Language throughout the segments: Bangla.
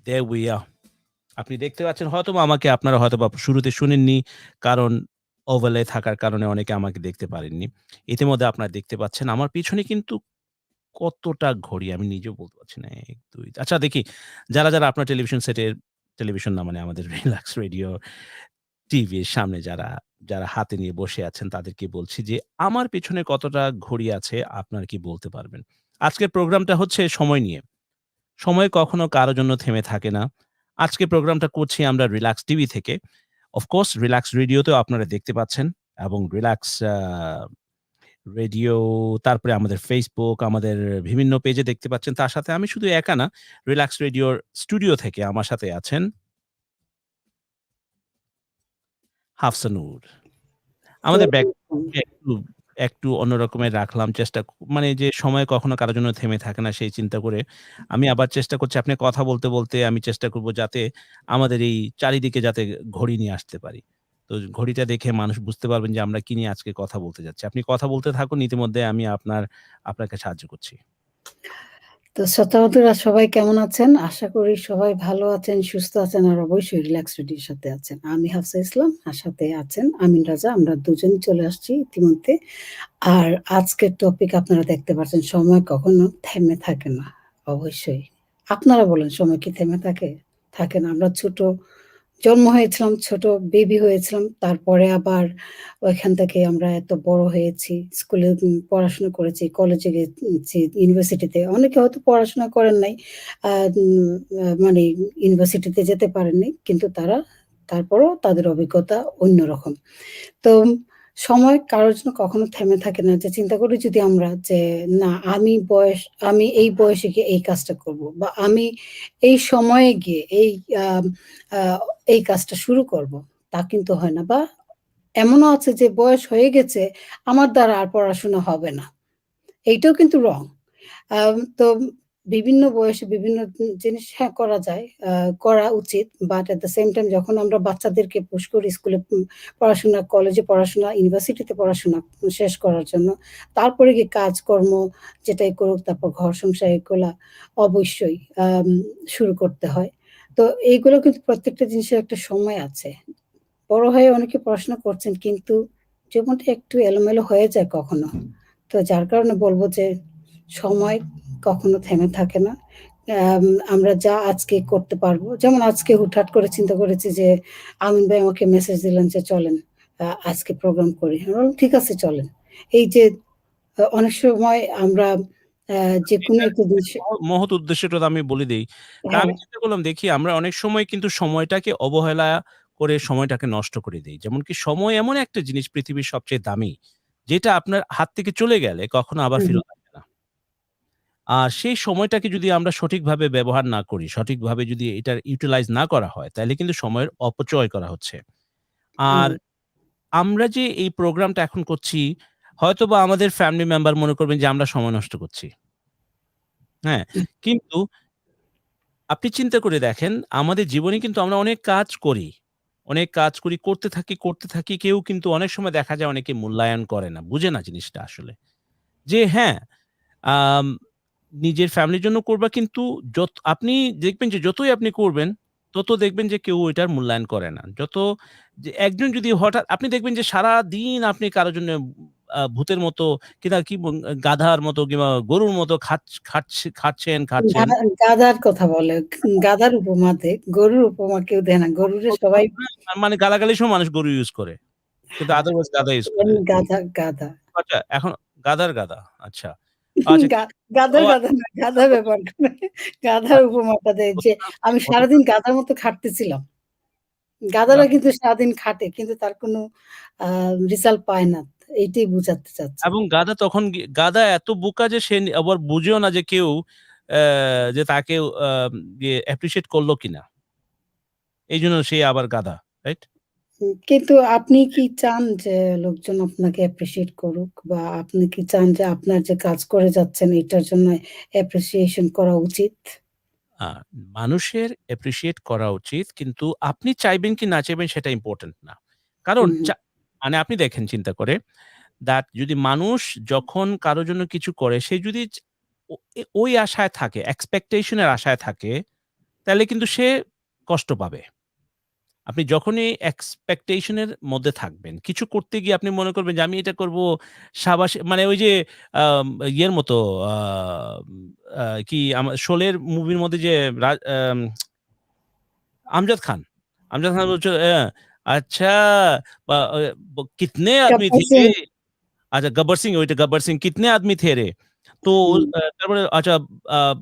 There we are. আপনি দেখতে পাচ্ছেন হয়তোবা আমাকে আপনারা হয়তোবা শুরুতে শুনেননি। কারণ ওভারলে থাকার কারণে অনেকে আমাকে দেখতে পারেননি। ইতিমধ্যে আপনারা দেখতে পাচ্ছেন আমার পিছনে কিন্তু কতটা ঘড়ি আমি নিজেও বলতে পারছি না। ১, ২ আচ্ছা দেখি যারা আপনার টেলিভিশন সেটের টেলিভিশন না মানে আমাদের রিল্যাক্স রেডিও টিভির সামনে যারা হাতে নিয়ে বসে আছেন তাদেরকে বলছি যে আমার পেছনে কতটা ঘড়ি আছে আপনারা কি বলতে পারবেন? আজকের প্রোগ্রামটা হচ্ছে সময় নিয়ে। সময় কখনো কারো জন্য থেমে থাকে না। আজকে প্রোগ্রামটা করছি আমরা রিল্যাক্স টিভি থেকে। অফকোর্স রিল্যাক্স রেডিওতেও আপনারা দেখতে পাচ্ছেন এবং রিল্যাক্স রেডিও তারপরে আমাদের Facebook, আমাদের বিভিন্ন পেজে দেখতে পাচ্ছেন। তার সাথে আমি শুধু একা না, রিল্যাক্স রেডিওর স্টুডিও থেকে আমার সাথে আছেন হাফসা নূর। আমাদের ব্যাকগ্রাউন্ডকে একটু অন্য রকমের রাখলাম চেষ্টা মানে যে সময় কখনো কারো জন্য থেমে থাকে না সেই চিন্তা করে আমি আবার চেষ্টা করছি আপনি কথা বলতে আমি চেষ্টা করব যাতে আমাদের এই চারিদিকে যাতে ঘড়ি নিয়ে আসতে পারি। তো ঘড়িটা দেখে মানুষ বুঝতে পারবেন যে আমরা কি নিয়ে আজকে কথা বলতে যাচ্ছি। আপনি কথা বলতে থাকুন ইতিমধ্যে আমি আপনাকে সাহায্য করছি। তো শ্রোতা-বন্ধুরা সবাই কেমন আছেন? আশা করি সবাই ভালো আছেন, সুস্থ আছেন আর অবশ্যই রিল্যাক্স রেডিওর সাথে আছেন। আমি হাফসা ইসলাম আর সাথে আছেন আমিন রাজা। আমরা দুজনই চলে আসছি ইতিমধ্যে। আর আজকের টপিক আপনারা দেখতে পাচ্ছেন সময় কখনো থেমে থাকে না। অবশ্যই। আপনারা বলেন সময় কি থেমে থাকে? থাকে না। আমরা ছোট জন্ম হয়েছিলাম, ছোট বেবি হয়েছিলাম। তারপরে আবার ওইখান থেকে আমরা এত বড় হয়েছি। স্কুলে পড়াশোনা করেছি, কলেজে গেছি, ইউনিভার্সিটিতে। অনেকে হয়তো পড়াশোনা করেন নাই। আ উম মানে ইউনিভার্সিটিতে যেতে পারেন নাই। কিন্তু তারা তারপরেও তাদের অভিজ্ঞতা অন্যরকম। তো সময় কারোর জন্য কখনো থেমে থাকে না যে চিন্তা করি যদি আমরা যে না আমি এই বয়সে গিয়ে এই কাজটা করব বা আমি এই সময়ে গিয়ে আম আ এই কাজটা শুরু করব। তা কিন্তু হয় না বা এমনও আছে যে বয়স হয়ে গেছে আমার দ্বারা আর পড়াশোনা হবে না। এইটাও কিন্তু রং। তো বিভিন্ন বয়সে বিভিন্ন জিনিস হ্যাঁ, করা যায়। করা উচিত। But at the same time যখন আমরা বাচ্চাদেরকে পুশ করি স্কুলে পড়াশোনা, কলেজে পড়াশোনা, ইউনিভার্সিটিতে পড়াশোনা শেষ করার জন্য। তারপরে গিয়ে কাজকর্ম যেটাই করুক, তারপর ঘর সংসার এগুলা অবশ্যই শুরু করতে হয়। তো এইগুলো কিন্তু প্রত্যেকটা জিনিসের একটা সময় আছে। বড় হয়ে অনেকে পড়াশোনা করছেন কিন্তু জীবনটা একটু এলোমেলো হয়ে যায় কখনো। তো যার কারণে বলব যে সময় কখনো থেমে থাকে না। আম আমরা যা আজকে করতে পারবো যেমন আজকে হুটহাট করে চিন্তা করেছি যে আমিন ভাই আমাকে মেসেজ দিলেন যে চলেন আজকে প্রোগ্রাম করি। আমি বললাম ঠিক আছে চলেন। এই যে অনেক সময় আমরা আ যেকোনো এটার একটা জিনিস মহৎ উদ্দেশ্যটা তো আমি বলে দেই। তা হ্যাঁ, আমি চিন্তা করলাম দেখি আমরা অনেক সময় কিন্তু সময়টাকে অবহেলা করে সময়টাকে নষ্ট করে দেই। যেমন কি সময় এমন একটা জিনিস পৃথিবীর সবচেয়ে দামি, যেটা আপনার হাত থেকে চলে গেলে কখনো আবার হুম, ফেরত আসবে না। আর সেই সময়টাকে যদি আমরা সঠিকভাবে ব্যবহার না করি, সঠিকভাবে যদি এটার ইউটিলাইজ না করা হয়, তাইলে কিন্তু সময়ের অপচয় করা হচ্ছে। আর হুম, আমরা যে এই প্রোগ্রামটা এখন করছি, হয়তোবা আমাদের ফ্যামিলি মেম্বার মনে করবেন যে আমরা সময় নষ্ট করছি। হ্যাঁ? হুম, কিন্তু আপনি চিন্তা করে দেখেন, আমাদের জীবনে কিন্তু আমরা অনেক কাজ করি। অনেক কাজ করি, করতে থাকি। কেউ কিন্তু অনেক সময় দেখা যায় অনেকে মূল্যায়ন করে না, বুঝে না জিনিসটা আসলে। যে হ্যাঁ, আম নিজের ফ্যামিলির জন্য করবা কিন্তু আপনি দেখবেন যে যতই আপনি করবেন, তত দেখবেন যে কেউ এটার মূল্যায়ন করে না। যে একজন যদি হঠাৎ আপনি দেখবেন যে সারাদিন আপনি কারো জন্য ভূতের মতো কিংবা কি গাধার মতো কিংবা গরুর মতো খাচ্ছেন। গাধার কথা বলে। গাধার উপমা দেয়। গরুর উপমা কেউ দেয় না। গরুরে সবাই মানে গালাগালির সময় মানুষ গরু ইউজ করে। কিন্তু হ্যাঁ, আদারওয়াইজ গাধা ইউজ করে। এমনি গাধা, গাধা। আচ্ছা এখন গাধার গাধা। আচ্ছা। আচ্ছা গা ঠিক ও গাধার আচ্ছা গাধা না, গাধা ব্যবহার করে। গাধার উপমাটা দেয় যে, আমি সারাদিন গাধার মতো খাটতেছিলাম। গাধারা আচ্ছা। কিন্তু সারাদিন খাটে কিন্তু তার কোনো আ রেজাল্ট পায় না। এইটাই বুঝাতে চাচ্ছে। এবং গাধা তখন গাধা এত বোকা যে সে আবার বুঝেও না যে কেউ অ্যা যে তাকে অ্যাপ্রিশিয়েট করল কিনা। এইজন্য সে আবার গাধা। রাইট? কিন্তু আপনি কি চান যে লোকজন আপনাকে অ্যাপ্রিশিয়েট করুক? বা আপনি কি চান যে আপনার যে কাজ করে যাচ্ছেন এটার জন্য অ্যাপ্রিসিয়েশন করা উচিত? আ মানুষের অ্যাপ্রিশিয়েট করা উচিত। কিন্তু আপনি চাইবেন কি না চাইবেন সেটা ইম্পোর্টেন্ট না। কারণ হুম, হুম, মানে আপনি দেখেন চিন্তা করে যদি মানুষ যখন কারো জন্য কিছু করে সে যদি ও ওই আশায় থাকে, এক্সপেকটেশন এর আশায় থাকে তাহলে কিন্তু সে কষ্ট পাবে। আপনি যখনই expectation এর মধ্যে থাকবেন, কিছু করতে গিয়ে আপনি মনে করবেন যে আমি এটা করব সাবাসে মানে ওই যে ইয়ের মতো আ কি শোলের মুভির মধ্যে যে রা আম আমজাদ খান। আমজাদ খান বলছে, "আচ্ছা বা কিতনে আদমি গব্বর থে রে?" সিং। আচ্ছা গব্বর সিং ওইটা গব্বর সিং, "কিতনে আদমি থে রে?" তো হুম। তারপরে আচ্ছা আ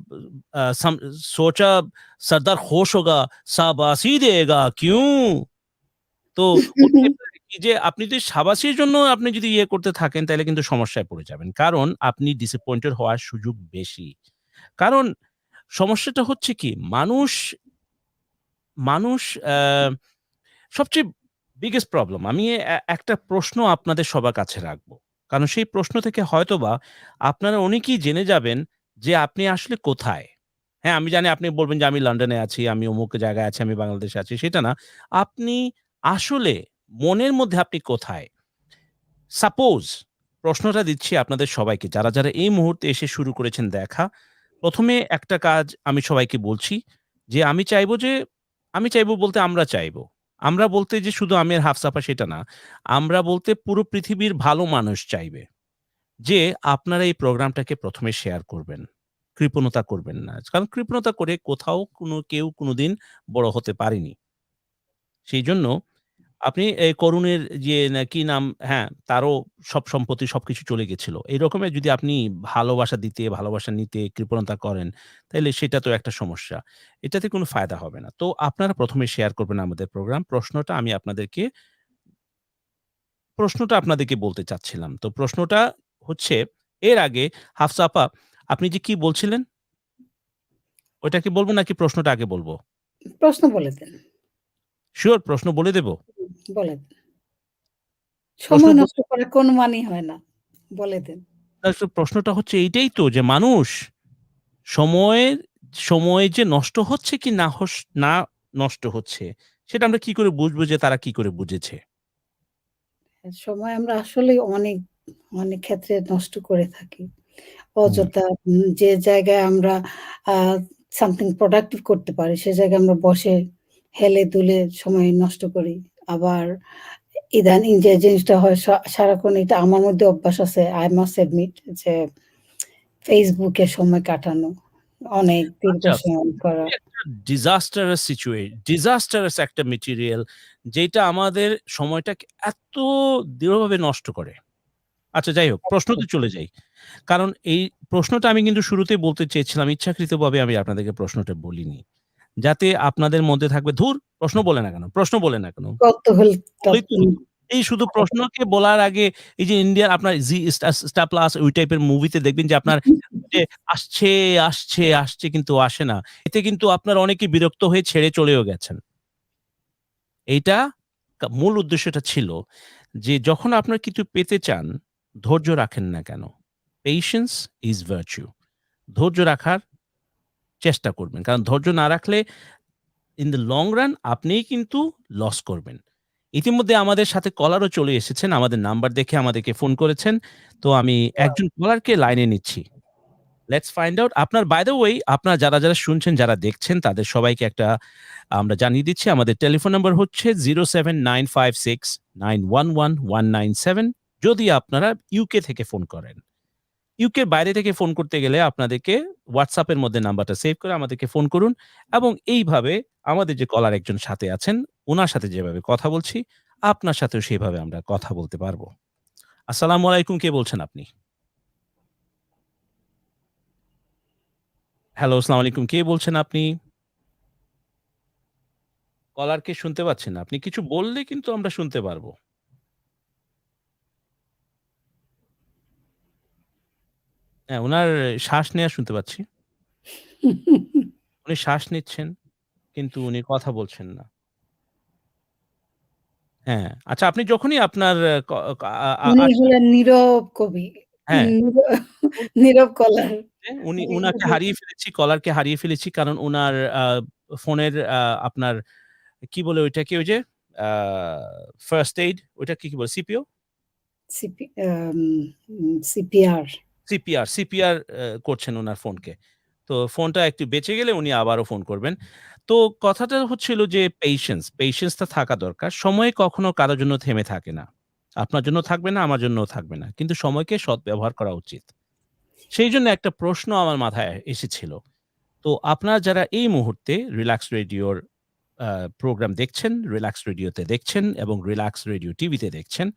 আ সাম সোচা সরদার খোশ হোগা, শাবাশি দেগা, কিউঁ? তো ওই টাইপের কি যে আপনি যদি সাবাসির জন্য আপনি যদি ইয়ে করতে থাকেন তাইলে কিন্তু সমস্যায় পড়ে যাবেন। কারণ আপনি ডিসঅ্যাপয়েন্টেড হওয়ার সুযোগ বেশি। কারণ সমস্যাটা হচ্ছে কি মানুষ সবচেয়ে বিগেস্ট প্রবলেম আমি একটা প্রশ্ন আপনাদের সবার কাছে রাখবো। কারণ সেই প্রশ্ন থেকে হয়তোবা আপনারা অনেকেই জেনে যাবেন যে আপনি আসলে কোথায়? হ্যাঁ, আমি জানি আপনি বলবেন যে আমি লন্ডনে আছি, আমি অমুক জায়গায় আছি, আমি বাংলাদেশে আছি। সেটা না। আপনি আসলে মনের মধ্যে আপনি কোথায়? সাপোজ প্রশ্নটা দিচ্ছি আপনাদের সবাইকে যারা এই মুহূর্তে এসে শুরু করেছেন দেখা। ১ম এ একটা কাজ আমি সবাইকে বলছি যে আমি চাইবো বলতে আমরা চাইবো। আমরা বলতে যে শুধু আমি আর হাফসাফা সেটা না। আমরা বলতে পুরো পৃথিবীর ভালো মানুষ চাইবে। যে আপনারা এই প্রোগ্রামটাকে ১ম এ শেয়ার করবেন। কৃপণতা করবেন না। কারণ কৃপণতা করে কোথাও কেউ কোনোদিন বড় হতে পারেনি। সেইজন্য আপনি এই করুণের যে না কি নাম হ্যাঁ, তারও সব সম্পত্তি সবকিছু চলে গেছিল। এই রকমের যদি আপনি ভালোবাসা দিতে, ভালোবাসা নিতে কৃপণতা করেন, তাইলে সেটা তো একটা সমস্যা। এটাতে কোনো ফায়দা হবে না। তো আপনারা ১ম এ শেয়ার করবেন আমাদের প্রোগ্রাম। প্রশ্নটা আপনাদেরকে বলতে চাচ্ছিলাম। তো প্রশ্নটা হচ্ছে এর আগে হাফসা আপা আপনি যে কি বলছিলেন? ওইটা কি বলব নাকি প্রশ্নটা আগে বলব? প্রশ্ন বলে দেন। সিউর প্রশ্ন বলে দেব? বলে দেন। প্রশ্ন সময় নষ্ট বলতে করার কোনো মানেই হয় না। বলে দেন। আসলে প্রশ্নটা হচ্ছে এইটাই তো যে মানুষ সময়ের সময় যে নষ্ট হচ্ছে কি না নষ্ট হচ্ছে, সেটা আমরা কি করে বুঝবো যে তারা কি করে বুঝেছে? সময় আমরা আসলেই অনেক ক্ষেত্রে নষ্ট করে থাকি। হুম, অযথা যে জায়গায় আমরা আ something productive করতে পারি, সে জায়গায় আমরা বসে হেলে-দুলে সময় নষ্ট করি। আবার ইদানিং যে জিনিসটা হয় সারাক্ষণ এটা আমার মধ্যে অভ্যাস আছে। I must admit যে Facebook এ সময় কাটানো। অনেক দীর্ঘ আচ্ছা সময় করা। খুবই একটা ডিজাস্টারাস একটা মেটেরিয়াল যেটা আমাদের সময়টাকে এত দৃঢ়ভাবে নষ্ট করে। আচ্ছা যাই হোক, প্রশ্নতে চলে যাই। কারণ এই প্রশ্নটা আমি কিন্তু শুরুতেই বলতে চেয়েছিলাম ইচ্ছাকৃতভাবে আমি আপনাদেরকে প্রশ্নটা বলিনি। যাতে আপনাদের মধ্যে থাকবে, "ধুর! প্রশ্ন বলে না কেন? প্রশ্ন বলে না কেন?" কত হল বলেই তো এই শুধু প্রশ্নকে বলার আগে এই যে ইন্ডিয়ান আপনার জি স্টার প্লাস ওই টাইপের মুভিতে দেখবেন যে আপনার যে আসছে কিন্তু আসে না। এতে কিন্তু আপনার অনেকে বিরক্ত হয়ে ছেড়ে চলেও গেছেন। এইটা মূল উদ্দেশ্যটা ছিল যে যখন আপনার কিছু পেতে চান, ধৈর্য রাখেন না কেন? পেশেন্স ইস ভার্চু। ধৈর্য রাখার চেষ্টা করবেন। কারণ ধৈর্য না রাখলে ইন দ্যা লং রান আপনিই কিন্তু লস করবেন। ইতিমধ্যে আমাদের সাথে কলারও চলে এসেছেন। আমাদের নাম্বার দেখে আমাদেরকে ফোন করেছেন। তো আমি একজন কলারকে লাইনে নিচ্ছি। লেটস ফাইন্ড আউট আপনার বাই দ্য ওয়ে আপনারা যারা শুনছেন, যারা দেখছেন তাদের সবাইকে একটা আমরা জানিয়ে দিচ্ছি আমাদের টেলিফোন নাম্বার হচ্ছে 07956911197 যদি আপনারা ইউকে থেকে ফোন করেন। ইউকের বাইরে থেকে ফোন করতে গেলে আপনাদেরকে WhatsApp এর মধ্যে নাম্বারটা সেভ করে আমাদেরকে ফোন করুন এবং এইভাবে আমাদের যে কলার একজন সাথে আছেন, উনার সাথে যেভাবে কথা বলছি, আপনার সাথেও সেভাবে আমরা কথা বলতে পারবো। আসসালামু আলাইকুম কে বলছেন আপনি? হ্যালো, আসসালামু আলাইকুম কে বলছেন আপনি? কলারকে শুনতে পাচ্ছেন না। আপনি কিছু বললে কিন্তু আমরা শুনতে পারবো। হ্যাঁ, উনার শ্বাস নেয়া শুনতে পাচ্ছি। উনি শ্বাস নিচ্ছেন, কিন্তু উনি কথা বলছেন না। হ্যাঁ, আচ্ছা আপনি যখনই আপনার ক ক আ আ উনি আস হলেন নীরব কবি। হ্যাঁ, নীর উন নীরব কলার। উনাকে হারিয়ে ফেলেছি, কলারকে হারিয়ে ফেলেছি। কারণ উনার ফোনের আপনার কি বলে ওইটাকে ওই যে আ ফার্স্ট এইড ওইটাকে কি বলে? সিপিও? CP CPR. সিপিআর করছেন উনার ফোনকে। তো ফোনটা একটু বেঁচে গেলে উনি আবারও ফোন করবেন। তো কথাটা হচ্ছিল যে পেশেন্সটা থাকা দরকার। সময় কখনো কারো জন্য থেমে থাকে না। আপনার জন্য থাকবে না, আমার জন্যও থাকবে না। কিন্তু সময়কে সদ্ব্যবহার করা উচিত। সেইজন্য একটা প্রশ্ন আমার মাথায় এসেছিল। তো আপনারা যারা এই মুহূর্তে রিল্যাক্স রেডিওর আ প্রোগ্রাম দেখছেন, রিল্যাক্স রেডিওতে দেখছেন এবং রিল্যাক্স রেডিও টিভিতে দেখছেন,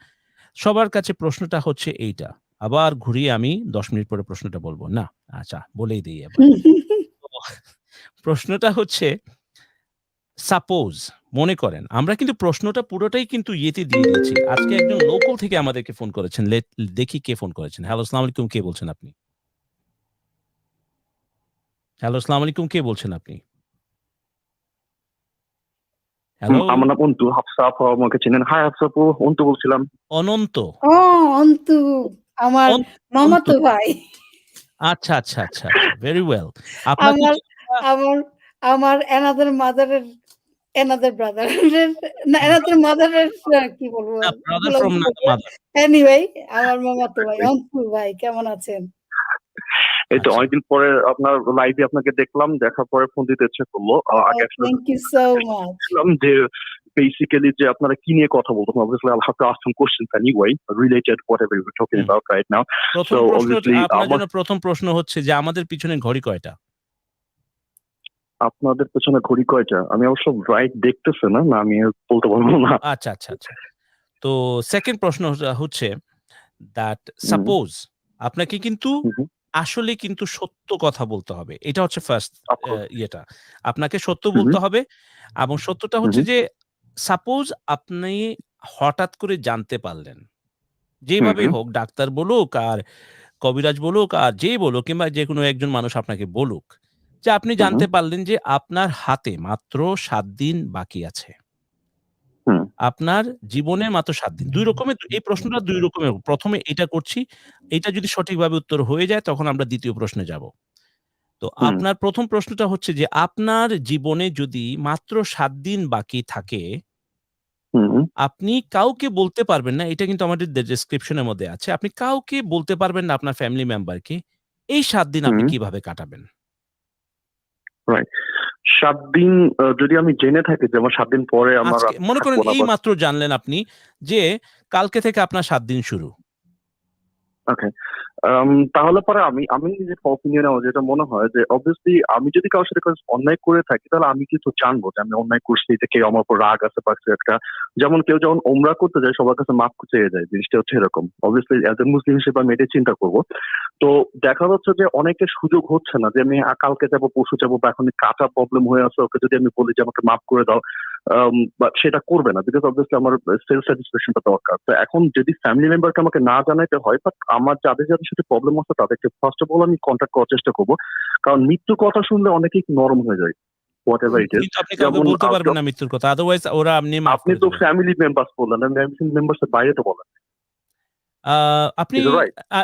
সবার কাছে প্রশ্নটা হচ্ছে এইটা। আবার ঘুরিয়ে আমি ১০ মিনিট পরে প্রশ্নটা বলব। না, আচ্ছা বলেই দেই এবার। তো প্রশ্নটা হচ্ছে সাপোজ মনে করেন আমরা কিন্তু প্রশ্নটা পুরোটাই কিন্তু ইয়েতে দিয়ে দিয়েছি। আজকে একজন লোকাল থেকে আমাদেরকে ফোন করেছেন। দেখি কে ফোন করেছেন। হ্যালো, আসসালামু আলাইকুম। কে বলছেন আপনি? হ্যালো, আসসালামু আলাইকুম। কে বলছেন আপনি? হ্যালো? আমার নাম অন্তু। হাফসা আপু আমাকে চিনেন। হাই হাফসা আপু, অন্তু বলছিলাম। অনন্ত। ও অন্তু আমার অন অন্তু। মামাতো ভাই। আচ্ছা, আচ্ছা, আচ্ছা, আচ্ছা। Very well. আপনাকে আমার কি আমরা আমার আমার অ্যানাদার মাদারের অ্যানাদার ব্রাদার না অ্যানাদার মাদারের কি বলবো? না ব্রাদার ভুলে ফ্রম গেছি। Another mother. এনিওয়ে আমার মামাতো ভাই অন্তু ভাই কেমন আছেন? এই তো আচ্ছা। অনেকদিন পরে আপনার লাইভে আপনাকে দেখলাম। দেখার পরে ফোন দিতে ইচ্ছে করলো। আগে আসলে থ্যাংক ইউ সো মাচ। ছিলাম যে বেসিক্যালি যে আপনারা কি নিয়ে কথা বলতেন। Obviously I'll have to ask some questions anyway related whatever we're talking hmm. about right now. So প্রথম প্রশ্ন obviously আপনার আমার জন্য প্রথম প্রশ্ন হচ্ছে যে আমাদের পিছনে ঘড়ি কয়টা? আপনাদের পেছনে ঘড়ি কয়টা? আমি অবশ্য রাইট দেখতেছি না। আমি বলতে পারবো না। আচ্ছা, আচ্ছা, আচ্ছা। তো 2nd প্রশ্ন হচ্ছে that হুম, suppose আপনাকে কিন্তু হুম, আসলে কিন্তু সত্য কথা বলতে হবে। এটা হচ্ছে ফার্স্ট of course. ইয়েটা। আপনাকে সত্য হুম, বলতে হবে এবং সত্যটা হুম, হচ্ছে যে সাপোজ আপনি হঠাৎ করে জানতে পারলেন। হুম, যেভাবেই হুম, হোক ডাক্তার বলুক আর কবিরাজ বলুক আর যেই বলুক কিংবা যেকোনো একজন মানুষ আপনাকে বলুক যে আপনি হুম, জানতে পারলেন যে আপনার হাতে মাত্র ৭ দিন বাকি আছে। হুম, আপনার জীবনে মাত্র ৭ দিন। ২ রকমের এই প্রশ্নটা ২ রকমের। ১ম এ এটা করছি। এইটা যদি সঠিকভাবে উত্তর হয়ে যায় তখন আমরা ২য় প্রশ্নে যাব। তো হুম, আপনার ১ম প্রশ্নটা হচ্ছে যে আপনার জীবনে যদি মাত্র ৭ দিন বাকি থাকে, হুম, আপনি কাউকে বলতে পারবেন না। এটা কিন্তু আমাদের ডেসক্রিপশন এর মধ্যে আছে। আপনি কাউকে বলতে পারবেন না আপনার ফ্যামিলি মেম্বারকে। এই ৭ দিন আপনি হুম, কিভাবে কাটাবেন? রাইট। ৭ দিন যদি আমি জেনে থাকি যে আমার ৭ দিন পরে আমার আজকে আমি মনে করেন থাকবো না বা এইমাত্র জানলেন আপনি যে কালকে থেকে আপনার ৭ দিন শুরু। ওকে। তাহলে পরে আমি আমি নিজের অপিনিয়নে আমার যেটা মনে হয় যে অবভিয়াসলি আমি যদি কারোর সাথে অন্যায় করে থাকি তাহলে আমি কিন্তু জানবো যে আমি অন্যায় করছি যে কেউ আমার উপর রাগ আছে বা কিছু একটা। যেমন কেউ যখন ওমরা করতে যায় সবার কাছে মাফ চেয়ে যায়। জিনিসটা হচ্ছে এরকম। অবভিয়াসলি অ্যাজ এ মুসলিম হিসেবে আমি এটাই চিন্তা করব। তো দেখা যাচ্ছে যে অনেকের সুযোগ হচ্ছে না যে আমি কালকে যাবো, পরশু যাবো বা এখন কাঁচা প্রবলেম হয়ে আছে ওকে যদি আমি বলি যে আমাকে মাফ করে দাও বা সেটা করবে না বিকজ অবভিয়াসলি আমার সেলফ স্যাটিসফ্যাকশনটা দরকার। তো এখন যদি ফ্যামিলি মেম্বারকে আমাকে না জানাইতে হয় বাট আমার যাদের যাদের সাথে প্রবলেম আছে তাদেরকে ফার্স্ট অফ অল আমি কন্ট্যাক্ট করার চেষ্টা করবো। কারণ মৃত্যুর কথা শুনলে অনেকেই নরম হয়ে যায় হোয়াট এভার ইট ইজ। কিন্তু আপনি কাউকে যেমন বলতে পারবেন না মৃত্যুর কথা। আদারওয়াইজ ওরা এমনি মাফ আপনি করে তো দিবে। ফ্যামিলি মেম্বার্স বললেন, ফ্যামিলি মেম্বার্স এর বাইরে তো বলেন। আ আপনি is it right? A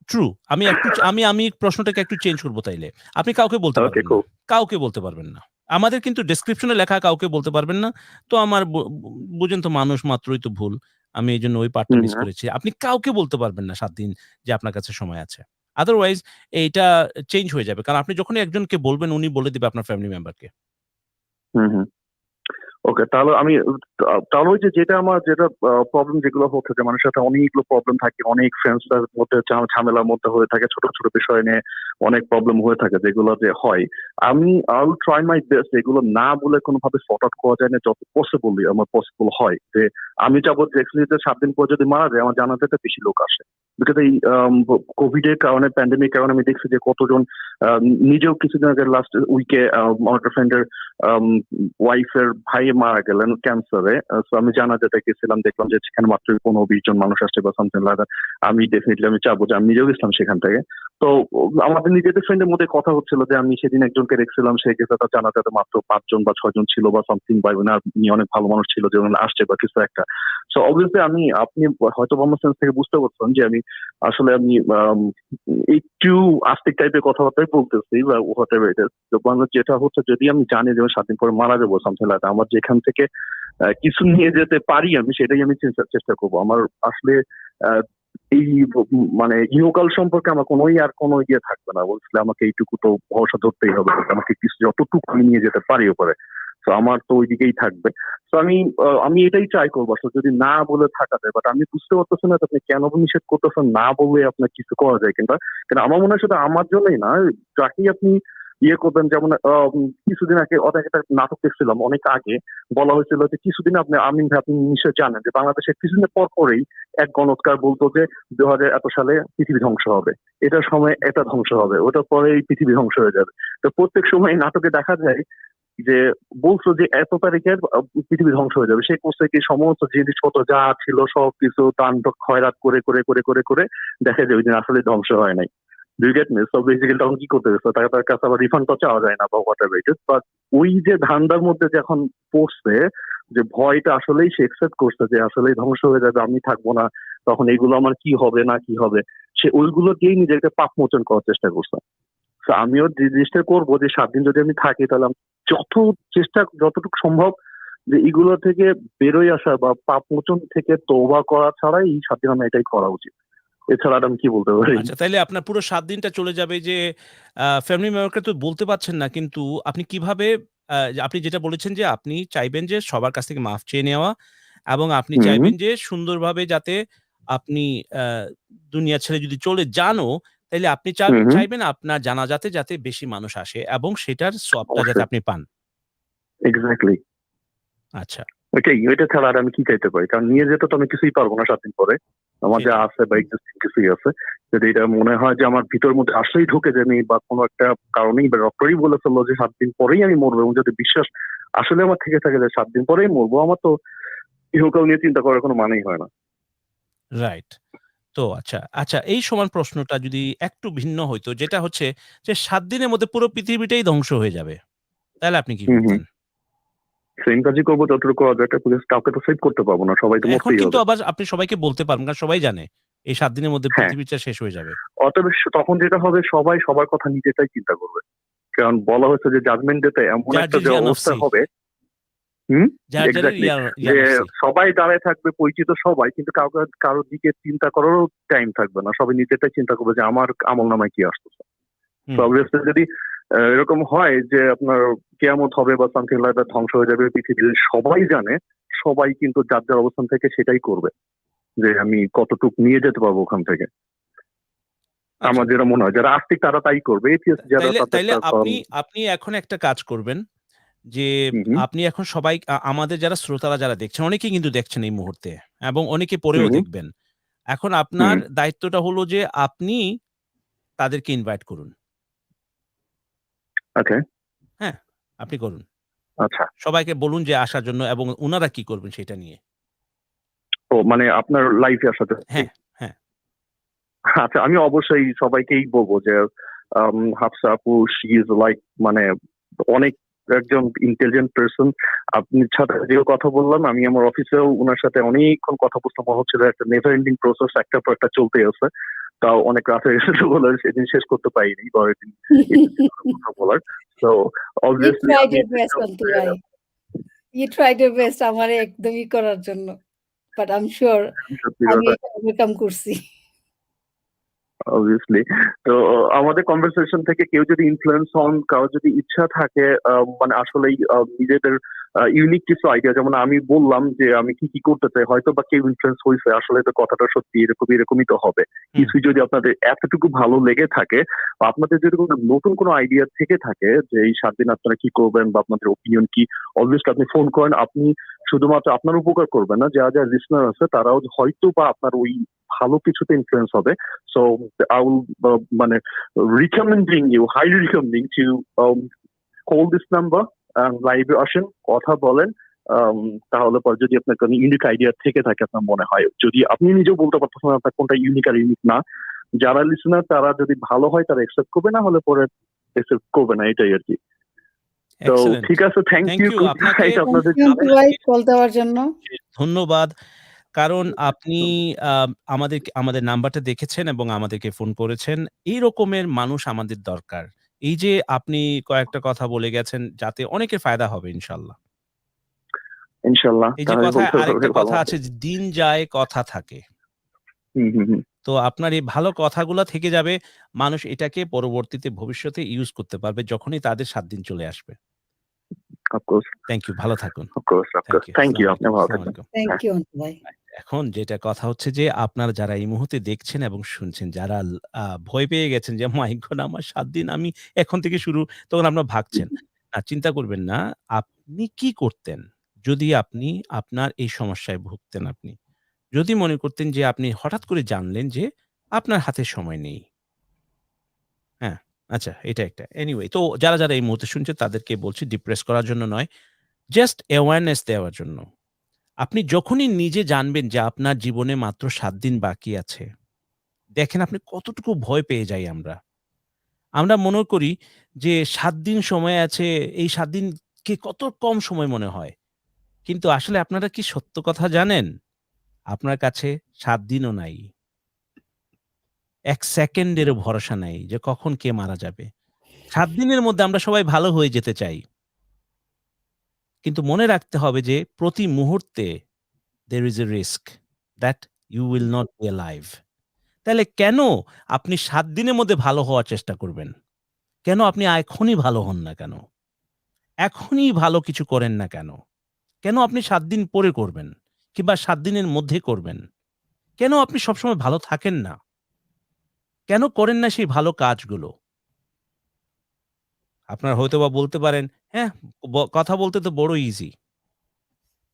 true. আমি প্রশ্নটাকে একটু চেঞ্জ করব তাইলে। আপনি কাউকে বলতে ওকে, পারবেন না। কুল। কাউকে বলতে পারবেন না। আমাদের কিন্তু ডেসক্রিপশন এ লেখা কাউকে বলতে পারবেন না। তো আমার বুঝেন তো মানুষ মাত্রই তো ভুল। আমি এজন্য ওই পার্টটা হুম, মিস করেছি। আপনি কাউকে বলতে পারবেন না ৭ দিন যে আপনার কাছে সময় আছে। আদারওয়াইজ এইটা চেঞ্জ হয়ে যাবে। কারণ আপনি যখনই একজনকে বলবেন উনি বলে দিবে আপনার ফ্যামিলি মেম্বারকে। হুম, হুম। ওকে, তাহলে আমি তাহলে ওই যে যেটা আমার যেটা প্রবলেম যেগুলো হচ্ছে যে মানুষের সাথে অনেকগুলো প্রবলেম থাকে, অনেক ফ্রেন্ডসদের মধ্যে ঝামেলার মধ্যে হয়ে থাকে, ছোট ছোট বিষয় নিয়ে অনেক প্রবলেম হয়ে থাকে যেগুলো যে হয়। আমি I will try my best এগুলো না বলে কোনোভাবে সর্ট আউট করা যায় না যত পসিবলি আমার পসিবল হয় যে আমি যাবো যে অ্যাকচুয়ালি ৭ দিন পর যদি মারা যায় আমার জানাজাতে বেশি লোক আসে। বিকজ এই কোভিড এর কারণে প্যান্ডেমিক কারণে আমি দেখছি যে কতজন নিজেও কিছুদিন আগে লাস্ট উইকে আমার একটা ফ্রেন্ডের ওয়াইফের ভাই মারা গেলেন ক্যান্সারে। সো আমি জানাজাতে গেছিলাম, দেখলাম যে সেখানে মাত্র ১৫-২০ জন মানুষ আসছে বা সামথিং লাইক দ্যাট। আমি ডেফিনিটলি আমি চাবো যে আমি নিজেও গেছিলাম সেখান থেকে। তো আমাদের নিজেদের ফ্রেন্ডের মধ্যে কথা হচ্ছিল যে আমি সেদিন একজনকে দেখছিলাম সে গেছে তার জানাজাতে মাত্র ৫ জন বা ৬ জন ছিল বা সামথিং বা উনি অনেক ভালো মানুষ ছিল যে উনি আসছে বা কিছু একটা। সো অবভিয়াসলি আপনি হয়তো আমার সেন্স থেকে বুঝতে পারছেন যে আমি আসলে আমি একটু আস্তিক টাইপের কথাবার্তাই বলতেছি বা হোয়াটএভার ইট ইজ। তো যেটা হচ্ছে যদি আমি জানি যে আমি ৭ দিন পরে মারা যাবো সামথিং লাইক দ্যাট, আমার যেখান থেকে কিছু নিয়ে যেতে পারি আমি সেটাই আমি চেষ্টা করবো। আমার আসলে আহ, এই মানে ইহকাল সম্পর্কে আমার আর কোনো ইয়ে থাকবে না। বলছিলে আমাকে এইটুকু তো ভরসা ধরতেই হবে, আমাকে কিছু যতটুকু আমি নিয়ে যেতে পারি ওপরে, তো আমার তো ওই দিকেই থাকবে। তো আমি এটাই ট্রাই করবো আসলে যদি না বলে থাকা যায়। বাট আমি বুঝতে পারতেছি না আপনি কেন নিষেধ করতেছেন, না বললে আপনার কিছু করা যায় কিন্তু আমার মনে হয় শুধু আমার জন্যই না, যাকেই আপনি ইয়ে করবেন। যেমন কিছুদিন আগে অনেক একটা নাটক দেখছিলাম, অনেক আগে বলা হয়েছিল যে কিছুদিন আমিন ভাই আপনি নিশ্চয় জানেন যে বাংলাদেশের কিছুদিনের পর পরেই এক গণৎকার বলতো যে 2000 এত সালে পৃথিবী ধ্বংস হবে, এটার সময় এটা ধ্বংস হবে, ওটার পরে এই পৃথিবী ধ্বংস হয়ে যাবে। তো প্রত্যেক সময় নাটকে দেখা যায় যে বলছো যে এত তারিখের পৃথিবী ধ্বংস হয়ে যাবে, সে করছে কি সমস্ত জিনিসপত্র যা ছিল সবকিছু তাণ্ডব খয়রাত করে করে করে করে করে দেখা যায় ওই দিন আসলে ধ্বংস হয় নাই। Do you get me? So basically তখন কি করতে গেছে, তার কাছে আবার রিফান্ড তো চাওয়া যায় না বা what ever it is. But ওই যে ধান্দার মধ্যে যখন পড়ছে যে ভয়টা আসলেই সে একসেপ্ট করছে যে আসলেই ধ্বংস হয়ে যাবে, আমি থাকবো না, তখন এগুলো আমার কি হবে না কি হবে, সে ওইগুলো দিয়েই নিজেকে পাপ মোচন করার চেষ্টা করছে। আমিও যে জিনিসটা করবো যে 7 দিন যদি আমি থাকি তাহলে আমি যতটুকু সম্ভব যে এগুলো থেকে বেরোয় আসা বা পাপ মোচন থেকে তওবা করা ছাড়া এই 7 দিন আমি এটাই করা উচিত। এছাড়া আর আমি কি বলতে পারি? আচ্ছা, তাইলে আপনার পুরো ৭ দিনটা চলে যাবে যে ফ্যামিলি মেম্বারকে তো বলতে পারছেন না, কিন্তু আপনি কিভাবে আপনি যেটা বলেছেন যে আপনি চাইবেন যে সবার কাছ থেকে মাফ চেয়ে নেওয়া এবং আপনি হুম চাইবেন যে সুন্দরভাবে যাতে আপনি আ দুনিয়া ছেড়ে যদি চলে যানও, তাইলে আপনি হুম হুম চাইবেন আপনার জানাজাতে যাতে বেশি মানুষ আসে এবং সেটার সওয়াবটা যাতে অবশ্যই আপনি পান। এক্স্যাক্টলি আচ্ছা, এটা ছাড়া আর আমি কি চাইতে পারি? কারণ নিয়ে যেতে তো আমি কিছুই পারবো না 7 দিন পরে। আমার যা সেটাই। আছে বা এক্সিস্টিং কিছুই আছে। যদি এটা মনে হয় যে আমার ভিতর মধ্যে আসলেই ঢুকে যায়নি বা কোনো একটা কারণেই বা ডক্টরই বলে ফেললো যে 7 দিন পরেই আমি মরবো, এবং যদি বিশ্বাস আসলে আমার থেকে থাকে যে 7 দিন পরেই মরবো, আমার তো ইহকাল নিয়ে চিন্তা করার কোনো মানেই হয় না। রাইট। তো আচ্ছা এই সমান প্রশ্নটা যদি একটু ভিন্ন হইতো, যেটা হচ্ছে যে ৭ দিনের মধ্যে পুরো পৃথিবীটাই ধ্বংস হয়ে যাবে। তাহলে আপনি কি হুম হুম করতেন? সেম কাজই করবো যতটুকু করা যায়, কাউকে তো সেভ করতে পারবো না, সবাই তো এখন মরতেই কিন্তু হবে। আবার আপনি সবাইকে বলতে পারবেন, কারণ সবাই জানে এই ৭ দিনের মধ্যে হ্যাঁ, পৃথিবীটা শেষ হয়ে যাবে। অতএব তখন যেটা হবে সবাই সবার কথা নিজেটাই চিন্তা করবে। কারণ বলা হয়েছে যে জাজমেন্ট ডেতে এমন যার একটা যার যে ইয়া অবস্থা নফসি, হবে। হুম যার যারের এক্স্যাক্টলি, ইয়া যে নফসি। সবাই দাঁড়ায় থাকবে পরিচিত সবাই, কিন্তু কারোর দিকে চিন্তা করারও টাইম থাকবে না, সবাই নিজেরটাই চিন্তা করবে যে আমার আমল নামায় কি আসতেছে। তো হুম, অবভিয়াসলি যদি এরকম হয় যে আপনার কেয়ামত হবে বা সামথিং লাইক দ্যাট, ধ্বংস হয়ে যাবে পৃথিবী, সবাই জানে, সবাই কিন্তু যার যার অবস্থান থেকে সেটাই করবে যে আমি কতটুকু নিয়ে যেতে পারবো ওখান থেকে। আচ্ছা। আমার যেটা মনে হয় যারা আস্তিক তারা তাই করবে, এথিয়াস্ট যারা তাইলে তাদের তাইলে আপনি এখন একটা কাজ করবেন যে হুম হুম আপনি এখন সবাই আমাদের যারা শ্রোতারা যারা দেখছেন, অনেকেই কিন্তু দেখছেন এই মুহূর্তে এবং অনেকে হুম পরেও হুম দেখবেন। এখন আপনার হুম দায়িত্বটা হলো যে আপনি তাদেরকে ইনভাইট করুন। ওকে হ্যাঁ? আপনি করুন। আচ্ছা। সবাইকে বলুন যে আসার জন্য এবং উনারা কি করবেন সেটা নিয়ে। ও মানে আপনার লাইফে আসাতে। হ্যাঁ, হ্যাঁ। আচ্ছা, আমি অবশ্যই সবাইকেই বলবো যে হাফসা আপু শি ইজ লাইক মানে অনেক একজন ইন্টেলিজেন্ট পার্সন। আপনি সাথে যে কথা বললাম, আমি আমার অফিসেও ওনার সাথে অনেকক্ষণ কথা বলতে মনে হচ্ছিল একটা নেভার এন্ডিং প্রসেস, একটার পর একটা চলতে আছে। তাও অনেক রাত হয়ে গেছে বলে সেদিন শেষ করতে পারিনি পরের দিন কথা বলার। তো You অবভিয়াসলি tried আমি your best, আন্টি ভাই। You tried your best আমারে একদমই করার জন্য। But I'm sure সত্যি আমি কথা এটা ওভারকাম করছি। অবভিয়াসলি। তো আমাদের কনভারসেশন থেকে কেউ যদি ইনফ্লুয়েন্স হন, কারো যদি ইচ্ছা থাকে মানে আসলেই নিজেদের ইউনিক কিছু আইডিয়া, যেমন আমি বললাম যে আমি কি কি করতে চাই, হয়তো বা কেউ ইনফ্লুয়েন্স হয়েছে, আসলে তো কথাটা সত্যি এরকমই তো হবে। হুম, কিছু যদি আপনাদের এতটুকু ভালো লেগে থাকে বা আপনাদের যদি কোনো নতুন কোনো আইডিয়া থেকে থাকে যে এই 7 দিন আপনারা কি করবেন বা আপনাদের ওপিনিয়ন কি, অবভিয়াসলি আপনি ফোন করেন। আপনি শুধুমাত্র আপনার উপকার করবেন না, যারা যারা লিসনার আছে তারাও হয়তো বা আপনার ওই ভালো কিছুতে ইনফ্লুয়েন্স হবে। সো I will মানে recommending you, highly recommending to call this number and লাইভে আসেন, কথা বলেন। তাহলে পরে যদি আপনার কোনো ইউনিক আইডিয়া থেকে থাকে আপনার মনে হয়, যদি আপনি নিজেও বলতে পারতেছেন না আপনার কোনটা ইউনিক আর ইউনিক না, যারা লিসনার তারা যদি ভালো হয় তারা একসেপ্ট করবে, না হলে পরে একসেপ্ট করবে না, এটাই আর কি। তো এক্সেলেন্ট। ঠিক আছে, thank thank you, you good আপনাকে নাইট থ্যাংক আপনাদের ইউ জন্য। আন্টি ভাই আপনাকে কল দেওয়ার জন্য। ধন্যবাদ। কারণ আপনি আ আমাদের নাম্বারটা দেখেছেন এবং আমাদেরকে ফোন করেছেন। এই রকমের মানুষ আমাদের দরকার। এই যে আপনি কয়েকটা কথা বলে গেছেন যাতে অনেকের ফায়দা হবে ইনশাআল্লাহ। ইনশাল্লাহ এই যে তাহলে কথায় বলতে হবে আরেকটা ভালো কথা হবে। আছে যে দিন যায় কথা থাকে। হুম হুম হুম তো আপনার এই ভালো কথাগুলা থেকে যাবে। মানুষ এটাকে পরবর্তীতে ভবিষ্যতে ইউজ করতে পারবে যখনই তাদের ৭ দিন চলে আসবে। Of course, thank you. ভালো থাকুন। Of course, thank of course. You. Thank you. আসসালামু আপনিও আলাইকুম, ভালো আসসালামু থাকবেন। আলাইকুম। থ্যাংক হ্যাঁ। ইউ অন্তু ভাই। এখন যেটা কথা হচ্ছে যে আপনারা যারা এই মুহূর্তে দেখছেন এবং শুনছেন, যারা ভয় পেয়ে গেছেন যে মাই গড আমার ৭ দিন আমি এখন থেকে শুরু, তখন আপনারা ভাগছেন। চিন্তা করবেন না। আপনি কি করতেন যদি আপনি আপনার এই সমস্যায় ভুগতেন আপনি? যদি মনে করতেন যে আপনি হঠাৎ করে জানলেন যে আপনার হাতে সময় নেই। হ্যাঁ, আচ্ছা এটা একটা। এনিওয়ে তো যারা এই মুহূর্তে শুনছেন তাদেরকে বলছি ডিপ্রেস করার জন্য নয়, জাস্ট অ্যাওয়ারনেস দেওয়ার জন্য। আপনি যখনই নিজে জানবেন যে আপনার জীবনে মাত্র ৭ দিন বাকি আছে, দেখেন আপনি কতটুকু ভয় পেয়ে যাই আমরা। আমরা মনে করি যে ৭ দিন সময় আছে, এই ৭ দিনকে কত কম সময় মনে হয়। কিন্তু আসলে আপনারা কি সত্য কথা জানেন? আপনার কাছে ৭ দিনও নাই। ১ সেকেন্ডেরও ভরসা নাই যে কখন কে মারা যাবে। ৭ দিনের মধ্যে আমরা সবাই ভালো হয়ে যেতে চাই। কিন্তু মনে রাখতে হবে যে প্রতি মুহূর্তে there is a risk that you will not be alive. তাইলে কেন আপনি ৭ দিনের মধ্যে ভালো হওয়ার চেষ্টা করবেন? কেন আপনি এখনই ভালো হন না কেন? এখনই ভালো কিছু করেন না কেন? কেন আপনি ৭ দিন পরে করবেন? কিংবা ৭ দিনের মধ্যে করবেন? কেন আপনি সবসময় ভালো থাকেন না? কেন করেন না সেই ভালো কাজগুলো? আপনারা হয়তোবা বলতে পারেন, "হ্যাঁ, কথা বলতে তো বড় ইজি।"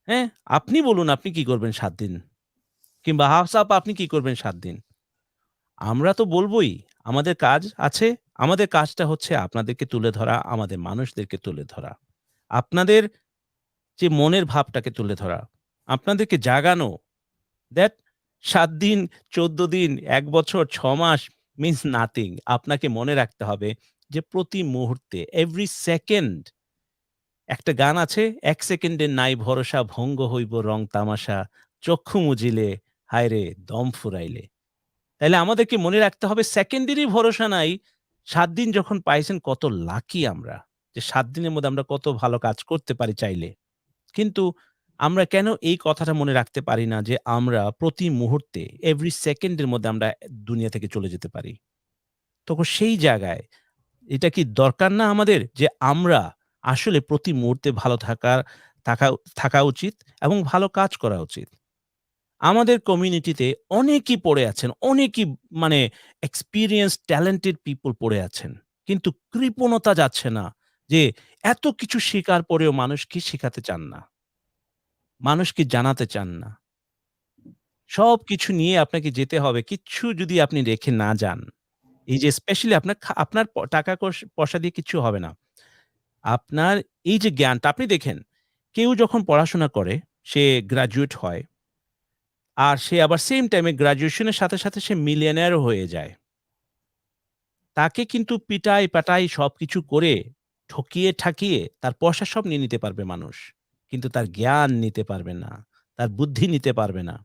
হ্যাঁ? আপনি বলুন আপনি কি করবেন ৭ দিন? কিংবা হাফ আপনি কি করবেন ৭ দিন? আমরা তো বলবই। আমাদের কাজ আছে। আমাদের কাজটা হচ্ছে আপনাদেরকে তুলে ধরা, আমাদের মানুষদেরকে তুলে ধরা। আপনাদের যে মনের ভাবটাকে তুলে ধরা, আপনাদেরকে জাগানো that ৭ দিন, ১৪ দিন, ১ বছর, ৬ মাস means nothing. আপনাকে মনে রাখতে হবে যে প্রতি মুহূর্তে every second একটা গান আছে, "১ সেকেন্ডের নাই ভরসা ভঙ্গ হইব রং তামাশা, চক্ষু মুজিলে হায়রে দম ফুরাইলে।" তাইলে আমাদেরকে মনে রাখতে হবে সেকেন্ডেরই ভরসা নাই। ৭ দিন যখন পাইছেন কত লাকি আমরা। যে ৭ দিনের মধ্যে আমরা কত ভালো কাজ করতে পারি চাইলে। কিন্তু আমরা কেন এই কথাটা মনে রাখতে পারি না যে আমরা প্রতি মুহূর্তে এভরি সেকেন্ডের মধ্যে আমরা দুনিয়া থেকে চলে যেতে পারি। তখন সেই জায়গায় এটা কি দরকার না আমাদের যে আমরা আসলে প্রতি মুহূর্তে ভালো থাকা থাকা উচিত এবং ভালো কাজ করা উচিত। আমাদের কমিউনিটিতে অনেকেই পড়ে আছেন। অনেকেই মানে এক্সপেরিয়েন্সড ট্যালেন্টেড পিপল পড়ে আছেন। কিন্তু কৃপণতা যাচ্ছে না যে এত কিছু শেখার পরেও মানুষকে শেখাতে চান না। মানুষকে জানাতে চান না। সবকিছু নিয়ে আপনাকে যেতে হবে। কিচ্ছু যদি আপনি রেখে না যান, এই যে স্পেশালি আপনার টাকা পয়সা দিয়ে কিচ্ছু হবে না। আপনার এই যে জ্ঞানটা আপনি দেখেন, কেউ যখন পড়াশোনা করে, সে গ্র্যাজুয়েট হয়। আর সে আবার সেম টাইমে গ্র্যাজুয়েশনের সাথে সে মিলিয়নিয়ার হয়ে যায়। তাকে কিন্তু পিটাই-পাটাই সবকিছু করে ঠকিয়ে-ঠাকিয়ে তার পয়সা সব নিয়ে নিতে পারবে মানুষ। কিন্তু তার জ্ঞান নিতে পারবে না। তার বুদ্ধি নিতে পারবে না।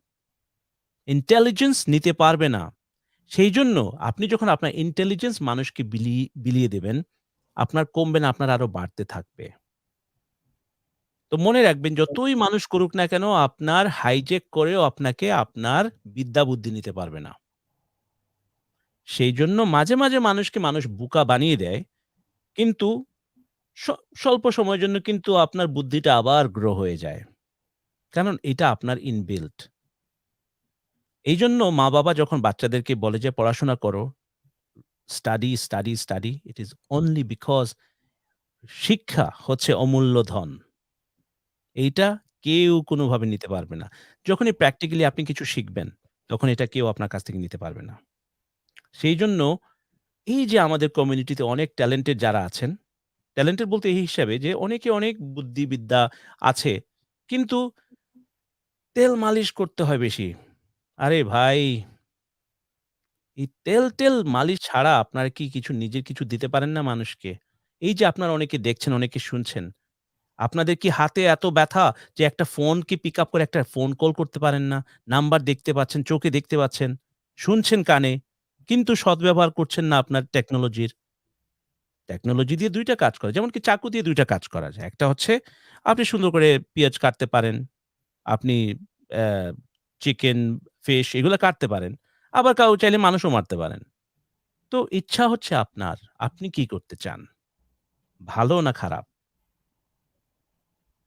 ইন্টেলিজেন্স নিতে পারবে না। সেইজন্য আপনি যখন আপনার ইন্টেলিজেন্স মানুষকে বিলিয়ে দেবেন, আপনার কমবে না, আপনার আরো বাড়তে থাকবে। তো মনে রাখবেন যতই মানুষ করুক না কেন আপনার হাইজ্যাক করেও আপনাকে আপনার বিদ্যা বুদ্ধি নিতে পারবে না। সেইজন্য মাঝে মাঝে মানুষকে মানুষ বোকা বানিয়ে দেয়। কিন্তু স স্বল্প সময়ের জন্য কিন্তু আপনার বুদ্ধিটা আবার গ্রো হয়ে যায়। কারণ এটা আপনার ইনবিল্ট। এইজন্য মা-বাবা যখন বাচ্চাদেরকে বলে যে পড়াশোনা করো, study, it is only because শিক্ষা হচ্ছে অমূল্য ধন। এইটা কেউ কোনোভাবে নিতে পারবে না। যখনই প্র্যাকটিক্যালি আপনি কিছু শিখবেন, তখন এটা কেউ আপনার কাছ থেকে নিতে পারবে না। সেইজন্য এই যে আমাদের কমিউনিটিতে অনেক ট্যালেন্টেড যারা আছেন, ট্যালেন্টেড বলতে এই হিসাবে যে অনেকে অনেক বুদ্ধিবিদ্যা আছে। কিন্তু তেল মালিশ করতে হয় বেশি। আরে ভাই, এই তেল মালিশ ছাড়া আপনারা কি কিছু নিজের কিছু দিতে পারেন না মানুষকে? এই যে আপনারা অনেকে দেখছেন, অনেকে শুনছেন। আপনাদের কি হাতে এত ব্যথা যে একটা ফোনকে পিক আপ করে একটা ফোন কল করতে পারেন না? নাম্বার দেখতে পাচ্ছেন, চোখে দেখতে পাচ্ছেন, শুনছেন কানে, কিন্তু সদ্ব্যবহার করছেন না আপনার টেকনোলজির। টেকনোলজি দিয়ে ২ টা কাজ করে। যেমন কি চাকু দিয়ে ২ টা কাজ করা যায়। একটা হচ্ছে আপনি সুন্দর করে পেঁয়াজ কাটতে পারেন। আপনি অ্যা চিকেন, ফিশ এগুলা কাটতে পারেন। আবার কাউ চাইলে মানুষও মারতে পারেন। তো ইচ্ছা হচ্ছে আপনার। আপনি কি করতে চান? ভালো না খারাপ?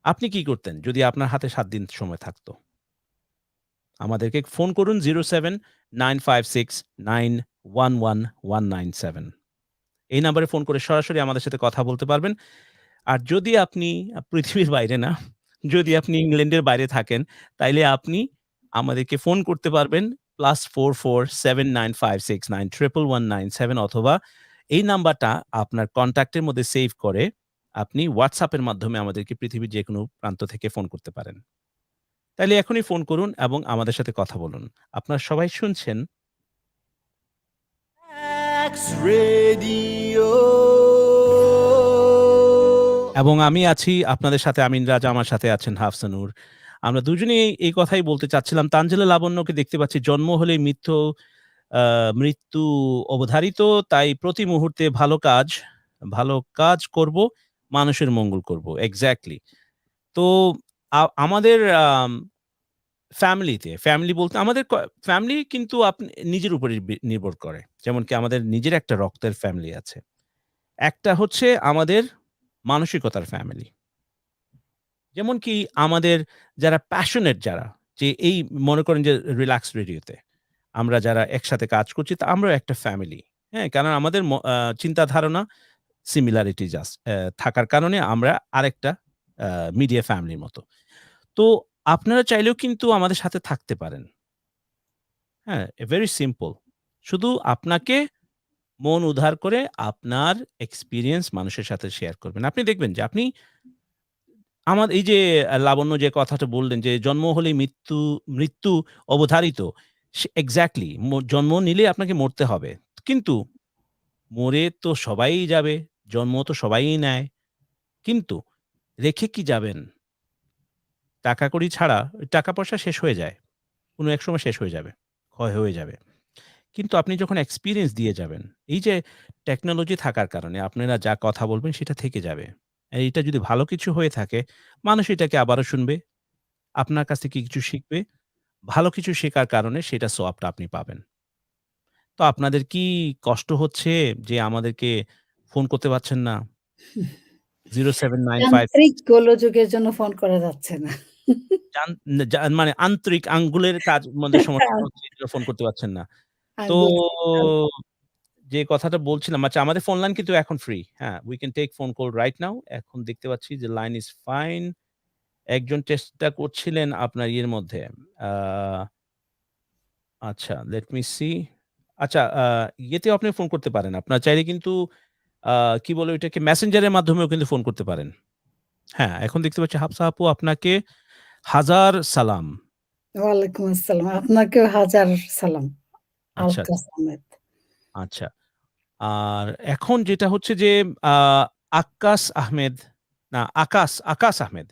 আপনি কি করতেন যদি আপনার হাতে ৭ দিন সময় থাকতো? আমাদেরকে ফোন করুন 07-956-911-197 এই নাম্বারে ফোন করে সরাসরি আমাদের সাথে কথা বলতে পারবেন। আর যদি আপনি পৃথিবীর বাইরে না, যদি আপনি ইংল্যান্ডের বাইরে থাকেন, তাইলে আপনি আমাদেরকে ফোন করতে পারবেন +447956911197 অথবা এই নাম্বারটা আপনার কনট্যাক্টের মধ্যে সেভ করে আপনি WhatsApp এর মাধ্যমে আমাদেরকে পৃথিবীর যেকোনো প্রান্ত থেকে ফোন করতে পারেন। তাইলে এখনই ফোন করুন এবং আমাদের সাথে কথা বলুন। আপনারা সবাই শুনছেন X Radio. এবং আমি আছি আপনাদের সাথে আমিন রাজা, আমার সাথে আছেন হাফসা নূর। আমরা দুজনেই এই কথাই বলতে চাচ্ছিলাম। তানজিলা লাবণ্যকে দেখতে পাচ্ছি জন্ম হলেই মৃত্যু অবধারিত। তাই প্রতি মুহূর্তে ভালো কাজ করব, মানুষের মঙ্গল করব। এক্সাক্টলি। তো আমাদের ফ্যামিলি বলতে আমাদের ফ্যামিলি কিন্তু নিজের উপরে নির্ভর করে। যেমন কি আমাদের নিজের একটা রক্তের ফ্যামিলি আছে। একটা হচ্ছে আমাদের মানসিকতার ফ্যামিলি। যেমন কি আমাদের যারা প্যাশনেট যে এই মনে করেন যে রিল্যাক্স রেডিওতে আমরা যারা একসাথে কাজ করছি তা আমরাও একটা ফ্যামিলি। হ্যাঁ? কারণ আমাদের চিন্তা ধারণা সিমিলারিটি থাকার কারণে আমরা আরেকটা আ মিডিয়া ফ্যামিলির মতো। তো আপনারা চাইলেও কিন্তু আমাদের সাথে থাকতে পারেন। হ্যাঁ? Very simple. শুধু আপনাকে মন উদার করে আপনার এক্সপেরিয়েন্স মানুষের সাথে শেয়ার করবেন। আপনি দেখবেন যে আপনি এই যে লাবণ্য যে কথাটা বললেন যে জন্ম হলেই মৃত্যু অবধারিত। এক্সাক্টলি জন্ম নিলেই আপনাকে মরতে হবে। কিন্তু মরে তো সবাই যাবে। জন্ম তো সবাই নেয়। কিন্তু রেখে কি যাবেন? টাকা-কড়ি ছাড়া টাকা-পয়সা শেষ হয়ে যায়। কোনো এক সময় শেষ হয়ে যাবে। ক্ষয় হয়ে যাবে। কিন্তু আপনি যখন এক্সপেরিয়েন্স দিয়ে যাবেন, এই যে টেকনোলজি থাকার কারণে আপনারা যা কথা বলবেন সেটা থেকে যাবে। এইটা যদি ভালো কিছু হয়ে থাকে, মানুষ এটাকে আবারও শুনবে। আপনার কাছ থেকে কিছু শিখবে। ভালো কিছু শেখার কারণে সেটা সোয়াবটা আপনি পাবেন। তো আপনাদের কি কষ্ট হচ্ছে যে আমাদেরকে ফোন করতে পারছেন না? 0795 যান্ত্রিক গোলযোগের জন্য ফোন করা যাচ্ছে না। জান মানে আন্তরিক আঙ্গুলের কাজ মধ্যে সমস্যা হচ্ছে এজন্য ফোন করতে পারছেন না। তো আঙ্গুল যে কথাটা বলছিলাম, আচ্ছা আমাদের ফোন লাইন কিন্তু এখন ফ্রি। হ্যাঁ, we can take phone call right now. এখন দেখতে পাচ্ছি যে লাইন ইস ফাইন। একজন চেষ্টা করছিলেন আপনার ইয়ের মধ্যে। আ আচ্ছা লেট মি সি। আচ্ছা ইয়েতেও আপনি ফোন করতে পারেন। আপনার চাইলে কিন্তু আ কি বলে ওইটাকে মেসেঞ্জারের মাধ্যমেও কিন্তু ফোন করতে পারেন। হ্যাঁ, এখন দেখতে পাচ্ছি হাফসা আপু আপনাকে হাজার সালাম। ওয়ালাইকুম আসসালাম। আপনাকেও হাজার সালাম। আচ্ছা, আলকাস আহমেদ। আচ্ছা। আর এখন যেটা হচ্ছে যে আ আক্কাস আহমেদ আকাশ আহমেদ।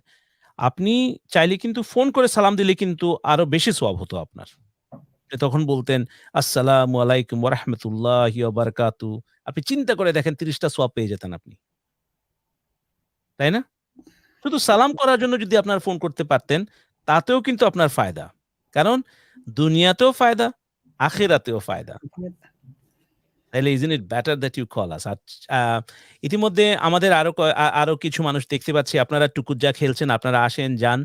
আপনি চাইলে কিন্তু ফোন করে সালাম দিলে কিন্তু আরো বেশি সওয়াব হতো আপনার। আপনি তখন বলতেন, "আসসালামু আলাইকুম ওয়া রাহমাতুল্লাহি ওয়া বারাকাতু।" আপনি চিন্তা করে দেখেন ৩০ টা সওয়াব পেয়ে যেতেন আপনি। তাই না? শুধু সালাম করার জন্য যদি আপনারা ফোন করতে পারতেন, তাতেও কিন্তু আপনার ফায়দা। কারণ দুনিয়াতেও ফায়দা, আখিরাতেও ফায়দা। তাইলে isn't it better that you call us? আ ইতিমধ্যে আমাদের আরো কিছু মানুষ দেখতে পাচ্ছি আপনারা টুকুজ্জা খেলছেন, আপনারা আসেন, যান।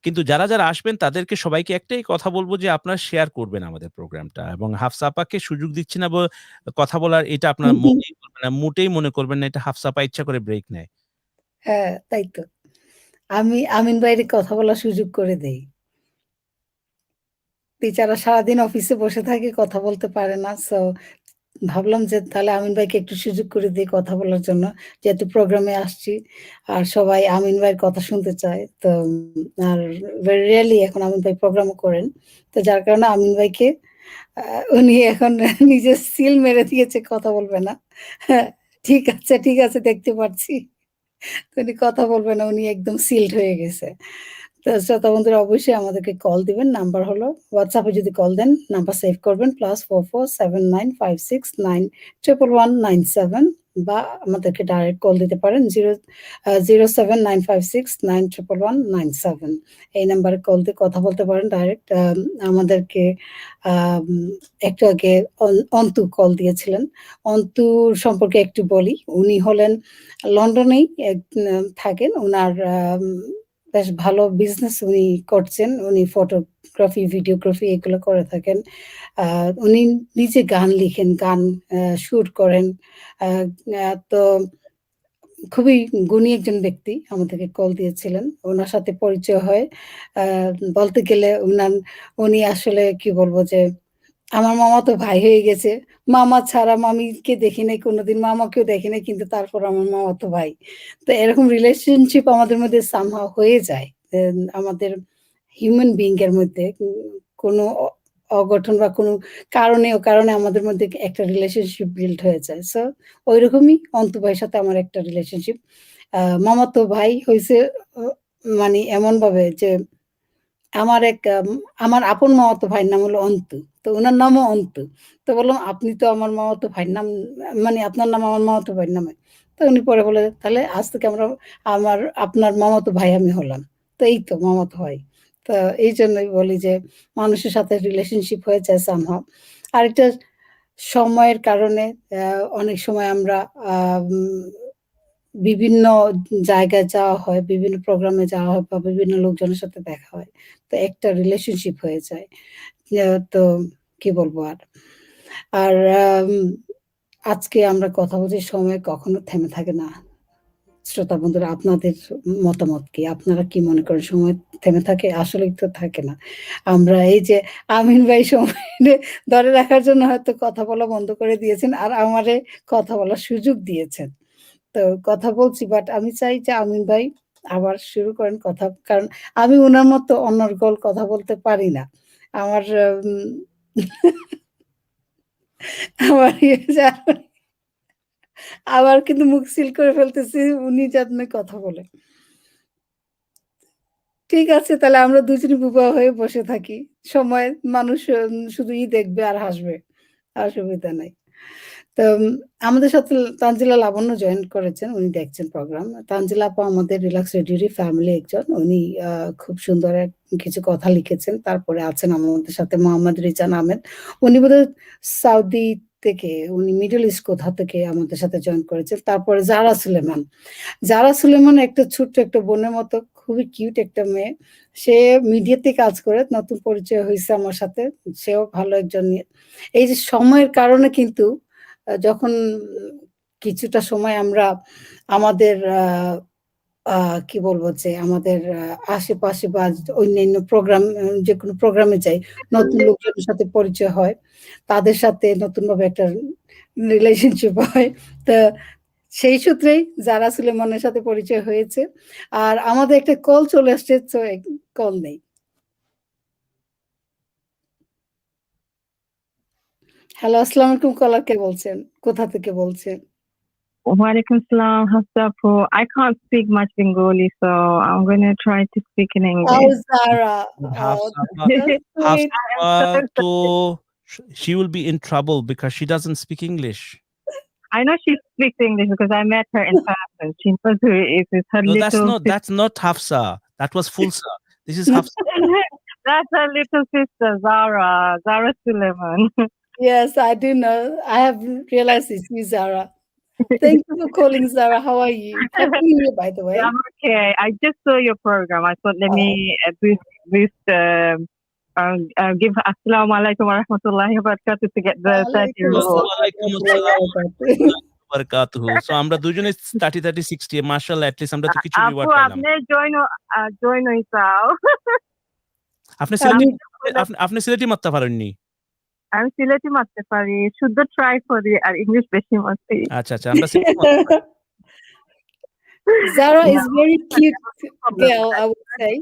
কিন্তু যারা আসবেন তাদেরকে সবাইকে একটাই কথা বলব যে আপনারা শেয়ার করবেন আমাদের প্রোগ্রামটা এবং হাফসা আপাকে সুযোগ দিচ্ছি না কথা বলার এটা আপনার মনেই করবেন না, মোটেই মনে করবেন না এটা হাফসা আপা ইচ্ছা করে ব্রেক নেয়। হ্যাঁ, তাই তো। আমি আমিন ভাইরে কথা বলার সুযোগ করে দেই। বেচারা সারাদিন অফিসে বসে থাকে, কথা বলতে পারে না। সো ভাবলাম যে তাহলে আমিন ভাইকে একটু সুযোগ করে দেই কথা বলার জন্য। যেহেতু প্রোগ্রামে আসছি। আর সবাই আমিন ভাইয়ের কথা শুনতে চায়। তো আর ভেরি রেয়ারলি এখন আমিন ভাই প্রোগ্রামও করেন। তো যার কারণে আমিন ভাইকে আ উনি এখন নিজে সিল মেরে দিয়েছে কথা বলবে না। হ্যাঁ, ঠিক আছে দেখতে পারছি। তো উনি কথা বলবে না। উনি একদম সিলড হয়ে গেছে। তো শ্রোতা বন্ধুরা অবশ্যই আমাদেরকে কল দিবেন। নাম্বার হলো WhatsApp এ যদি কল দেন নাম্বার সেভ করবেন +447956911197 বা আমাদেরকে ডাইরেক্ট কল দিতে পারেন 07956911197 এই নাম্বারে কল দিয়ে কথা বলতে পারেন ডাইরেক্ট। আমাদেরকে একটু আগে অন্তু কল দিয়েছিলেন। অন্তুর সম্পর্কে একটু বলি। উনি হলেন লন্ডনেই থাকেন। উনার বেশ ভালো বিজনেস উনি করছেন। উনি ফটোগ্রাফি, ভিডিওগ্রাফি এগুলো করে থাকেন। উনি নিজে গান লিখেন, গান শুট করেন। তো খুবই গুণী একজন ব্যক্তি আমাদেরকে কল দিয়েছিলেন। উনার সাথে পরিচয় হয়। বলতে গেলে উনি আসলে কি বলবো যে আমার মামাতো ভাই হয়ে গেছে। মামা ছাড়া মামিকে দেখি নাই কোনোদিন, মামাকেও দেখি নাই, কিন্তু তারপর আমার মামাতো ভাই। তো এরকম রিলেশনশিপ আমাদের মধ্যে সামহাউ হয়ে যায়। আমাদের হিউম্যান বিইং এর মধ্যে কোনো অঘটন বা কোনো কারণে আমাদের মধ্যে একটা রিলেশনশিপ বিল্ড হয়ে যায়। সো ঐরকমই অন্তু ভাইয়ের সাথে আমার একটা রিলেশনশিপ। মামাতো ভাই হইছে মানে এমনভাবে যে আমার আপন মামাতো ভাইয়ের নাম হলো অন্তু। তো উনার নামও অন্তু। তো বললাম, "আপনি তো আমার মামাতো ভাইয়ের নাম, মানে আপনার নাম আমার মামাতো ভাইয়ের নামে।" তো উনি পরে বলে, "তাহলে আজ থেকে আপনার মামাতো ভাই আমি হলাম।" তো এই তো মামাতো ভাই। তো এইজন্যই বলি যে মানুষের সাথে রিলেশনশিপ হয়ে যায় সামহাউ। আরেকটা সময়ের কারণে অনেক সময় আমরা আম বিভিন্ন জায়গায় যাওয়া হয়, বিভিন্ন প্রোগ্রামে যাওয়া হয় বা বিভিন্ন লোকজনের সাথে দেখা হয়। তো একটা রিলেশনশিপ হয়ে যায়। তো কি বলবো আর? আর আজকে আমরা কথা বলছি, সময় কখনো থেমে থাকে না। শ্রোতা বন্ধুরা, আপনাদের মতামত কি? আপনারা কি মনে করেন সময় থেমে থাকে? আসলেই তো থাকে না। আমরা এই যে আমিন ভাই সময় ধরে রাখার জন্য হয়তো কথা বলা বন্ধ করে দিয়েছেন। আর আমারে কথা বলার সুযোগ দিয়েছেন। তো কথা বলছি, বাট আমি চাই যে আমিন ভাই আবার শুরু করেন কথা। কারণ আমি উনার মতো অনর্গল কথা বলতে পারি না। আমার আমার আবার কিন্তু মুখ সিল করে ফেলতেছি উনি যেমনি কথা বলে। ঠিক আছে, তাহলে আমরা দুজনই বোবা হয়ে বসে থাকি। সময় মানুষ শুধুই দেখবে আর হাসবে। অসুবিধা নাই। তো আমাদের সাথে তানজিলা লাবণ্য জয়েন করেছেন। উনি দেখছেন প্রোগ্রাম। তানজিলা আপা আমাদের রিল্যাক্স রেডিওরই ফ্যামিলি একজন। উনি খুব সুন্দর কিছু কথা লিখেছেন। তারপরে আছেন আমাদের সাথে মোহাম্মদ রিজান আহমেদ। উনি বোধহয় সাউদি থেকে, উনি মিডল ইস্ট কোথা থেকে আমাদের সাথে জয়েন করেছেন। তারপরে জারা সুলেমান। জারা সুলেমান একটা ছোট্ট একটা বোনের মতো খুবই কিউট একটা মেয়ে। সে মিডিয়াতে কাজ করে। নতুন পরিচয় হইছে আমার সাথে। সেও ভালো একজন এই যে সময়ের কারণে কিন্তু যখন কিছুটা সময় আমরা আমাদের কি বলবো যে আমাদের আশেপাশে বা অন্যান্য প্রোগ্রাম, যেকোনো প্রোগ্রামে যাই, নতুন লোকজনের সাথে পরিচয় হয়। তাদের সাথে নতুনভাবে একটা রিলেশনশিপ হয়। তো সেই সূত্রেই জারা সুলেমানের সাথে পরিচয় হয়েছে। আর আমাদের একটা কল চলে আসছে, তো কল নেই। হ্যালো, আসসালামু আলাইকুম। কলার কে বলছেন? কোথা থেকে বলছেন? Walaikum salam, Hafsapo. I can't speak much Bengali, so I'm gonna try to speak in Oh, English. Zara. Hafsa Oh, আপা that's sweet. Hafsa তো she will be in trouble because she doesn't speak English. I know she speaks English because I met her in person. She knows who it is. It's her No, little that's not Hafsa. That was Fulsa. This is Hafsa. That's her little sister, Zara Suleiman. Yes, I do know. I have realized it's you, Zara. Thank you for calling, Zara. How are you? Happy New Year, by the way. I'm okay. I just saw your program. I thought let me give Assalamu alaikum wa rahmatullahi wa barakatuh to get the 30 rule. বারাকাতুহু। সো আমরা দুজনে 30 30 60 মাশাআল্লাহ, at least আমরা তো কিছু রিওয়ার্ড Apu, পাইলাম। join হইছাও। আপনি সিলেটি মারতে পারেননি। আমি সিলেটি মারতে পারি, শুদ্ধ ট্রাই করি আর ইংলিশ বেশি মারছি। আচ্ছা আমরা সিলেটি মারতে পারি। Zara is very cute girl, I would say.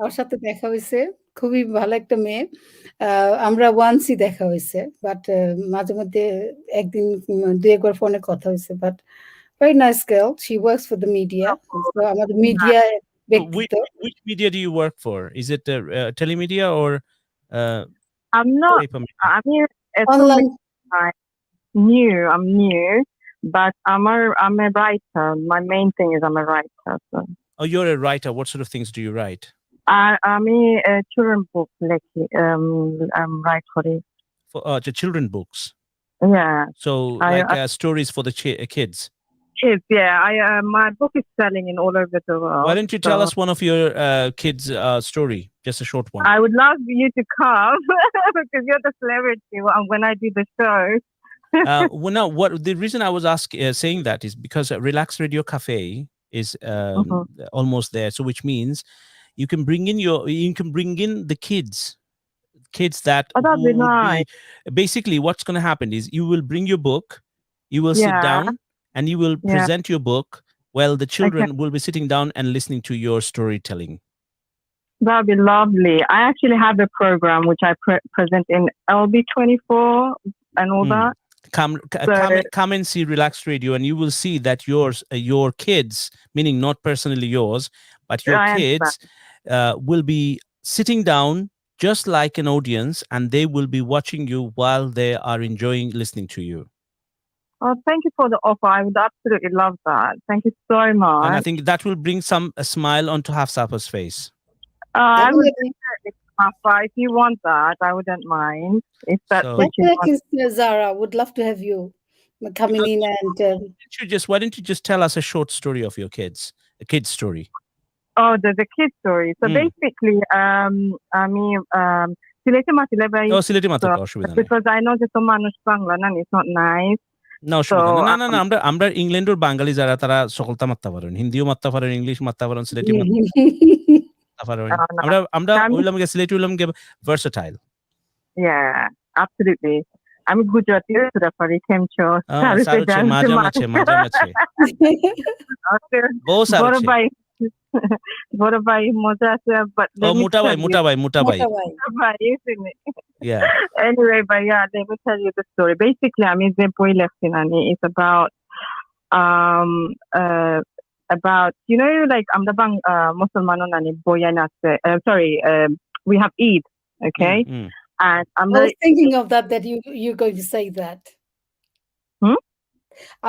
ওর সাথে দেখা হইছে। খুবই ভালো একটা মেয়ে। আমরা ওয়ান্সই দেখা হইছে। বাট মাঝে মধ্যে একদিন ২ একবার ফোনে কথা হইছে। But very nice girl. She works for the media. So আমাদের মিডিয়া ব্যক্তিত্ব। Which media do you work for? Is it telemedia or I'm not. paper media? I mean, Online. I'm new. But I'm a writer. My main thing is I'm a writer. So Oh, you're a writer. What sort of things do you write? I'm a children book like I'm write for it. For the children books. Yeah. So I- stories for the kids. Kids, yeah. My book is selling in all over the world. Why don't you tell so us one of your kids' story, just a short one? I would love you to come because you're the celebrity when I do the show. Well, now, what the reason I was saying that is because Relax Radio Cafe is almost there. So, which means you can bring in the kids that Oh, that'd be who would nice. basically what's going to happen is you will bring your book, you will sit Yeah. down, and you will Yeah. present your book while the children will be sitting down and listening to your storytelling. That'd be lovely. I actually have a program which I present in LB24 and all that. Come and see Relax Radio, and you will see that your kids, meaning not personally yours, but your I kids will be sitting down just like an audience, and they will be watching you while they are enjoying listening to you. Oh, thank you for the offer. I would absolutely love that. Thank you so much. And I think that will bring a smile onto Hafsa's face. I would if you want that, I wouldn't mind. If that's what you want. Zara, would love to have you coming in and. Why don't you just tell us a short story of your kids, a kid's story? Oh, the kid story. So basically, Silete Matile bhai. Oh, Silete Matile অসুবিধা নাই. Because I know that some মানুষ বাংলা না, it's not nice. না অসুবিধা না, আমরা ইংল্যান্ডের বাঙালি যারা তারা সকলতা মারতে পারেন, হিন্দিও মারতে পারেন, ইংলিশ মারতে পারেন, সিলেটি মারতে পারেন। আমরা হইলাম গে সিলেটি হইলাম গে versatile. Yeah, absolutely. আমি গুজরাটিও সুরা পারি কেমছো মাঝে মাঝে બહુ સારું છે বড় ভাই মজা আছে but মোটা ভাই isn't it? Yeah. Anyway, but yeah, let me tell you the story. Basically, I mean, the boy left in it's about you know, like I'm the Muslim nani boyana we have Eid, okay? And I was thinking of that you're going to say that.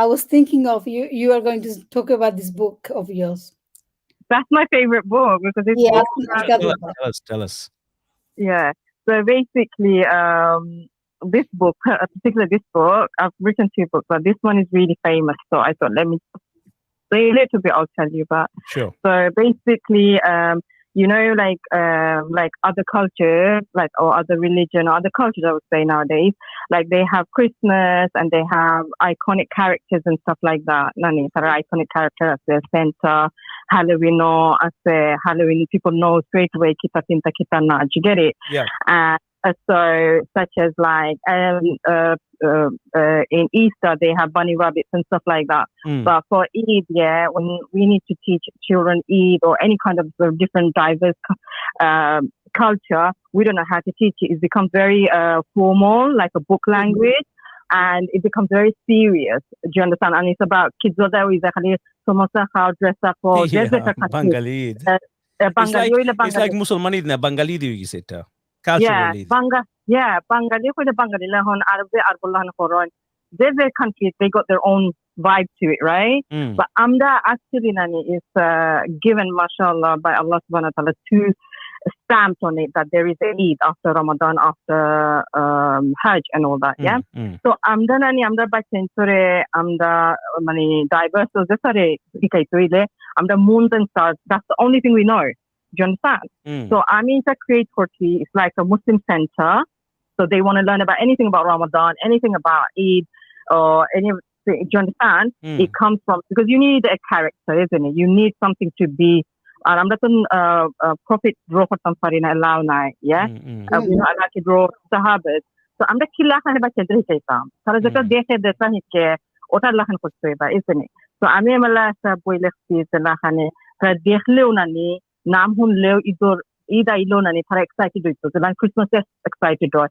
I was thinking of you are going to talk about this book of yours. That's my favorite book because it's tell us. Yeah. So basically, this book, particularly this book, I've written 2 books, but this one is really famous. So I thought, let me say a little bit. I'll tell you about. Sure. So basically, you know, like other cultures, or other religion, or other cultures, I would say nowadays, like they have Christmas and they have iconic characters and stuff like that. Nani, iconic characters as their Santa, Halloween, or as Halloween, people know straight away kita tinta kita na. Do you get it? Yeah. So such as like in Easter they have bunny rabbits and stuff like that. But for Eid, when we need to teach children Eid or any kind of different diverse culture, we don't know how to teach it. It becomes very formal, like a book language, and it becomes very serious. Do you understand? And it's about kids how dress up or Bengali. It's like Musulman Eid na Bengali di gise Bengali for the Bengali lahon Arabi Arbullah Horon. Their countries, they got their own vibe to it, right? But Amda actually nani is given, mashallah, by Allah subhanahu wa ta'ala 2 stamps on it that there is a Eid after Ramadan, after Hajj and all that, yeah? So Amda nani Amda bachen sore Amda mani diverse so sore dikai toile Amda moons and stars. That's the only thing we know. Do you understand? So Amita Create Horti is like a Muslim center. So they want to learn about anything about Ramadan, anything about Eid, or any. Do you understand? It comes from because you need a character, isn't it? You need something to be. I'm not Prophet draw for some farina allow night, yeah. You know, I like to draw Sahabas. So I'm the killer kind of a children say some. So the dekhe the sahike otar lahan kote ba, isn't it? So I'm a last boy left is the lahane. So dekhle unani naam hun leo idor. Ida ilona thara excited with so then Christmas is excited or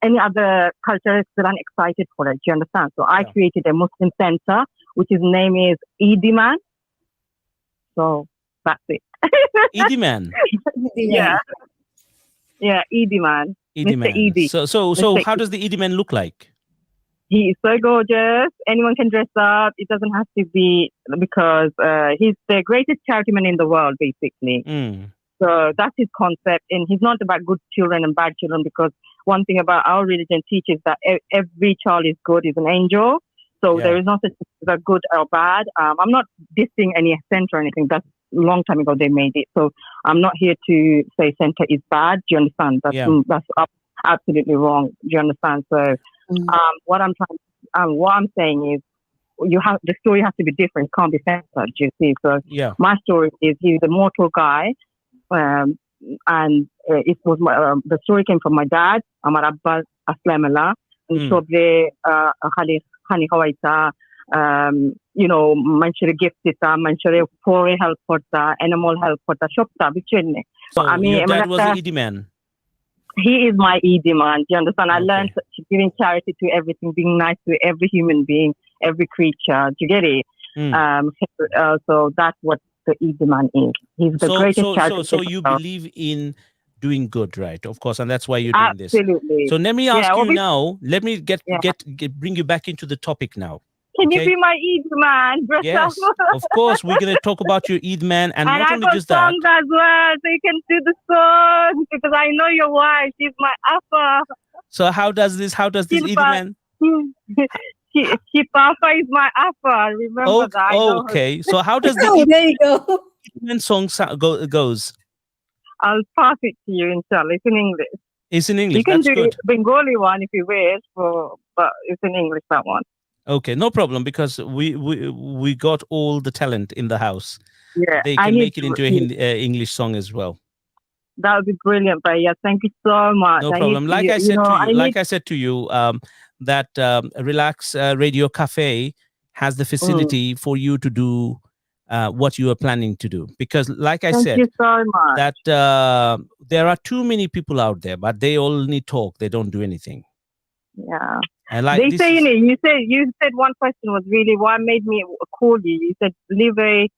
any other culture is then excited for it. Do you understand? So I created a Muslim center which his name is Eidiman. So that's it. Eidiman. Yeah, Eidiman. Mr. Eidi. So how does the Eidiman look like? He is so gorgeous. Anyone can dress up. It doesn't have to be because he's the greatest charity man in the world, basically. So that's his concept. And he's not about good children and bad children, because one thing about our religion teaches that every child is good, is an angel. So there is not such thing as good or bad. I'm not dissing any center or anything. That's a long time ago they made it. So I'm not here to say center is bad. Do you understand? That's absolutely wrong. Do you understand? So what I'm saying is, the story has to be different. It can't be censored. You see? So my story is he's a mortal guy, and it was the story came from my dad, Amar Abbas Aslamullah, and Shobre Khani Hawaita. Manchuri giftita, Manchuri poor help porta, animal help porta, shopta, bichenne. So your dad was an Eid man. He is my Eid man. Do you understand? I learned giving charity to everything, being nice to every human being, every creature. Do you get it? So that's what the Eid man is. He's the greatest charity. So you believe in doing good, right? Of course, and that's why you're doing this. Absolutely. So let me ask you now. Let me bring you back into the topic now. Can you be my Eid man? Yes, of course. We're going to talk about your Eid man, and not only just that. And I got songs as well, so you can do the songs, because I know your wife. She's my Afa. So how does this Eid man? Papa is my Afa. Remember that? Okay. So how does the there you go. Eid man song goes? I'll pass it to you, inshallah. It's in English. It's in English. You can That's do good. Bengali one if you wish, but it's in English, that one. Okay, no problem, because we got all the talent in the house. Yeah, they can make it into an English song as well. That would be brilliant, but thank you so much. No problem. Like I said to you, that Relax Radio Cafe has the facility for you to do what you are planning to do. Because, like I said, thank you so much. That there are too many people out there, but they only talk. They don't do anything. Yeah. They say, you said one question was really what made me call you. You said leave a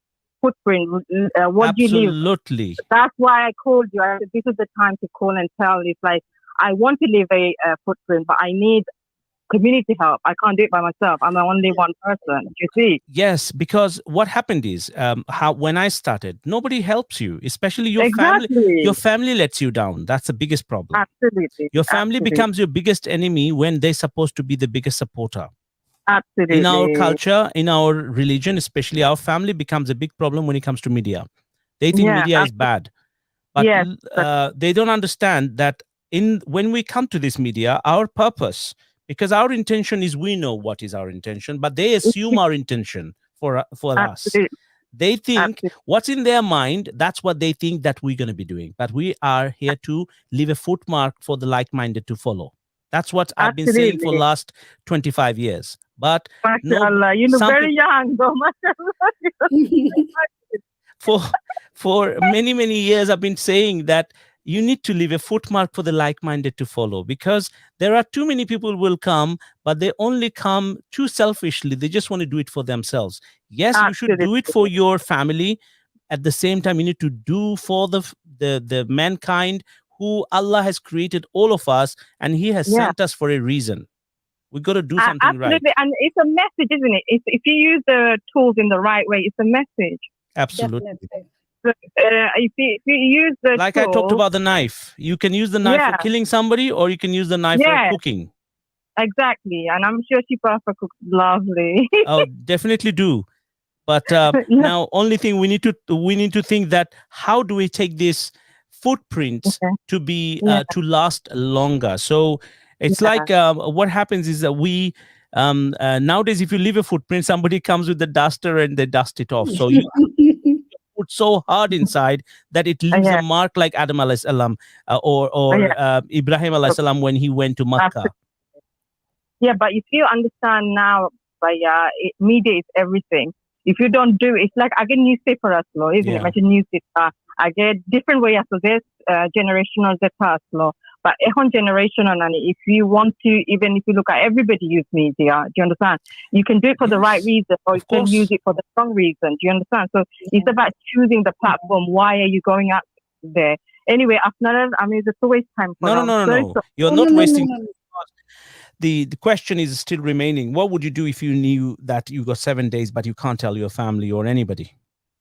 footprint. What do you leave? Absolutely. That's why I called you. I said, this is the time to call and tell. It's like, I want to leave a footprint, but I need community help. I can't do it by myself. I'm only one person. You see? Yes, because what happened is, when I started, nobody helps you, especially your family. Your family lets you down. That's the biggest problem. Absolutely. Your family becomes your biggest enemy when they're supposed to be the biggest supporter. Absolutely. In our culture, in our religion, especially, our family becomes a big problem when it comes to media. They think media is bad, but they don't understand that when we come to this media, our purpose. Because our intention is, we know what is our intention, but they assume our intention for us. They think what's in their mind, that's what they think that we're going to be doing. But we are here to leave a footmark for the like-minded to follow. That's what I've been saying for the last 25 years. But you look very young, though. For many, many years, I've been saying that you need to leave a footmark for the like-minded to follow, because there are too many people will come, but they only come too selfishly. They just want to do it for themselves. Yes, you should do it for your family. At the same time, you need to do for the mankind who Allah has created, all of us, and He has sent us for a reason. We've got to do something right. And it's a message, isn't it? If you use the tools in the right way, it's a message. Absolutely. Definitely. If you use the I talked about the knife. You can use the knife for killing somebody, or you can use the knife for cooking. Exactly. And I'm sure Shifa cooks lovely. Oh, definitely do. But now, only thing we need to think that how do we take this footprint to be to last longer? So it's like what happens is that we nowadays, if you leave a footprint, somebody comes with the duster and they dust it off. So you put so hard inside that it leaves a mark, like Adam alayhi salam or Ibrahim alayhi salam when he went to Makkah. Yeah, but if you understand now, media is everything. If you don't do it, it's like I get newspaper as well, isn't it? Like a newspaper. I get different ways. So there's generational as well. But on generational, and if you want to, even if you look at everybody use media, do you understand? You can do it for the right reason, or you can use it for the wrong reason. Do you understand? So it's about choosing the platform. Why are you going out there? Anyway, after it's a waste time. No. You're not wasting. the question is still remaining. What would you do if you knew that you got 7 days, but you can't tell your family or anybody?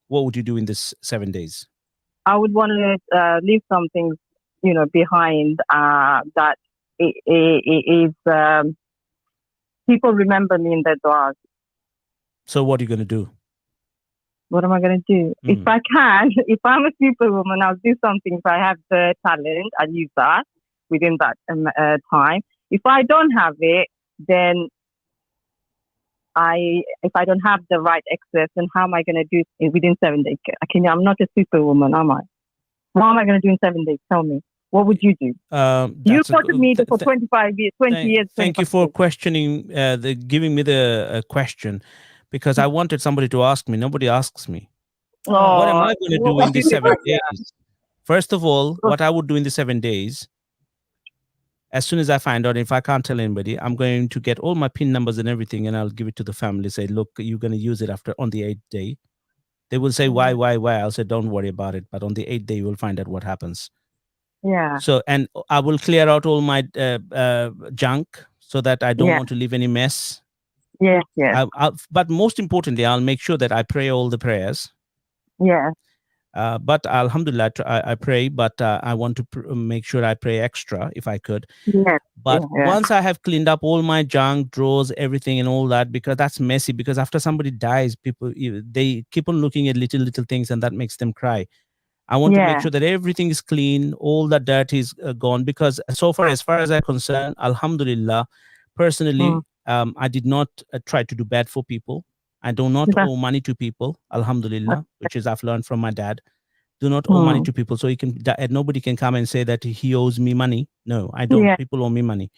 What would you do in this 7 days? I would want to leave something, behind that is people remember me in their du'as. So what are you going to do? What am I going to do? If I can, if I'm a superwoman, I'll do something. If I have the talent, I'll use that within that time. If I don't have it, then if I don't have the right access, then how am I going to do it within 7 days? I'm not a superwoman, am I? What am I going to do in 7 days? Tell me. What would you do? You supported me for 25 years, 20 years. Thank you for questioning, giving me the question, because I wanted somebody to ask me. Nobody asks me. What am I going to do in the 7 days? First of all, what I would do in the 7 days, as soon as I find out, if I can't tell anybody, I'm going to get all my PIN numbers and everything, and I'll give it to the family. Say, look, you're going to use it on the 8th day. They will say, why? I'll say, don't worry about it. But on the 8th day, you will find out what happens. Yeah. So, and I will clear out all my junk so that I don't want to leave any mess. Yeah. But most importantly, I'll make sure that I pray all the prayers. Yeah. But Alhamdulillah, I pray, but I want to make sure I pray extra if I could. Yeah. But once I have cleaned up all my junk, drawers, everything and all that, because that's messy, because after somebody dies, people, they keep on looking at little things, and that makes them cry. I want to make sure that everything is clean, all the dirt is gone, because as far as I'm concerned, Alhamdulillah, personally, I did not try to do bad for people. I do not owe money to people, Alhamdulillah, which is I've learned from my dad. Do not owe money to people, so nobody can come and say that he owes me money. No, I don't. Yeah. People owe me money.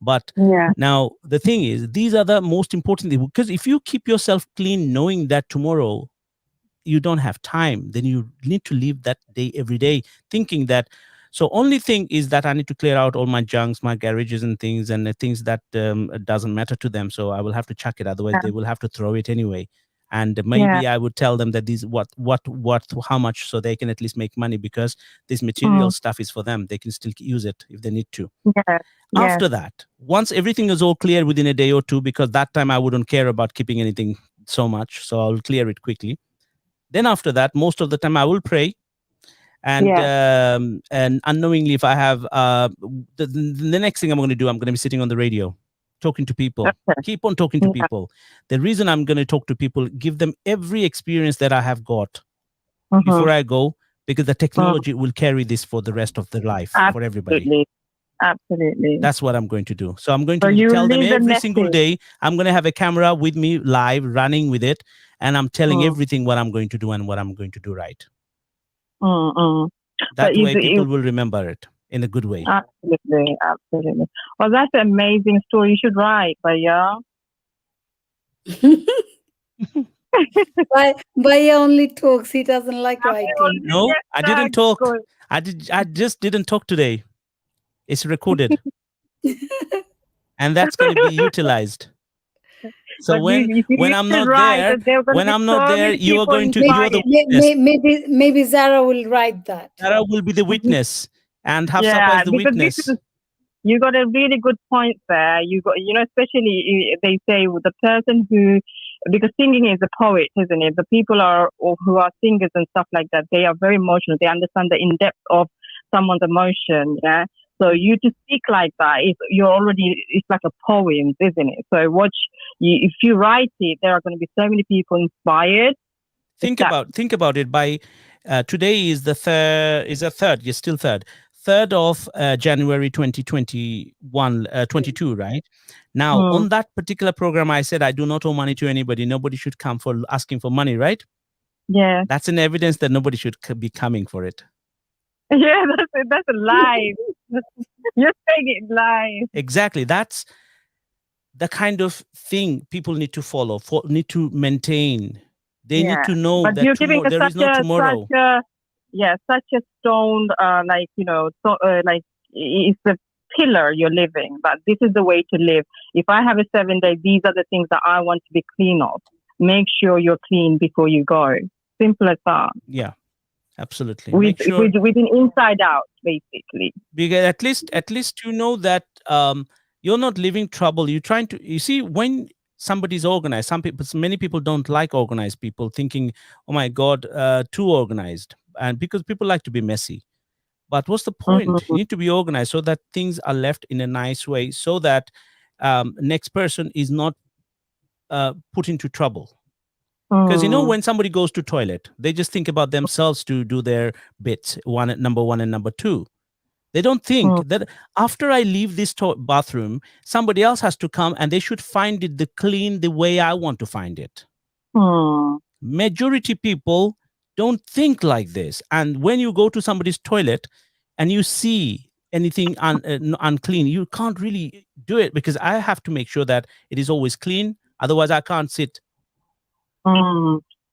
But now the thing is, these are the most important things, because if you keep yourself clean, knowing that tomorrow you don't have time, then you need to live that day every day thinking that. So only thing is that I need to clear out all my junks, my garages and things, and the things that doesn't matter to them. So I will have to chuck it. Otherwise they will have to throw it anyway. And maybe I would tell them that these how much, so they can at least make money, because this material stuff is for them. They can still use it if they need to. After that, once everything is all clear within a day or two, because that time I wouldn't care about keeping anything so much, so I'll clear it quickly. Then after that, most of the time I will pray. And unknowingly, if I have the next thing I'm going to do, I'm going to be sitting on the radio, talking to people. Keep on talking to people. The reason I'm going to talk to people, give them every experience that I have got before I go, because the technology will carry this for the rest of their life, for everybody. Absolutely. That's what I'm going to do. So I'm going to tell them every single day. I'm going to have a camera with me live, running with it, and I'm telling everything what I'm going to do and what I'm going to do right. That way people will remember it in a good way. Absolutely. Well, that's an amazing story. You should write, Baya. Baya only talks. He doesn't like writing. No, I didn't talk. I just didn't talk today. It's recorded. And that's going to be utilized. So when I'm not there, you are going to you're the witness. Maybe Zara will write that. Zara will be the witness, and Hafsa is the witness. You got a really good point there. You got, especially they say with the person who, because singing is a poet, isn't it? The people who are singers and stuff like that, they are very emotional. They understand the in-depth of someone's emotion. Yeah. So you to speak like that, it's like a poem, isn't it? So if you write it, there are going to be so many people inspired. Think about it. By today is the third. You're still third. 3rd of January 2021, 22, right? Now, on that particular program, I said I do not owe money to anybody. Nobody should come for asking for money, right? Yeah. That's an evidence that nobody should be coming for it. Yeah, that's a lie. You're saying it live. Exactly. That's the kind of thing people need to follow, need to maintain. They need to know that there is no tomorrow. Such a stone, it's a pillar you're living. But this is the way to live. If I have a 7 day, these are the things that I want to be clean of. Make sure you're clean before you go. Simple as that. Yeah. Absolutely. With an inside out, basically. Because at least you know that You're not leaving trouble. You're trying to, you see, when somebody's organized, many people don't like organized people, thinking, oh my God, too organized. And because people like to be messy. But what's the point? You need to be organized so that things are left in a nice way, so that next person is not put into trouble. Because when somebody goes to toilet, they just think about themselves to do their bits, number one and number two. They don't think that after I leave this bathroom, somebody else has to come and they should find it clean the way I want to find it. Majority people don't think like this. And when you go to somebody's toilet and you see anything unclean, you can't really do it, because I have to make sure that it is always clean. Otherwise, I can't sit.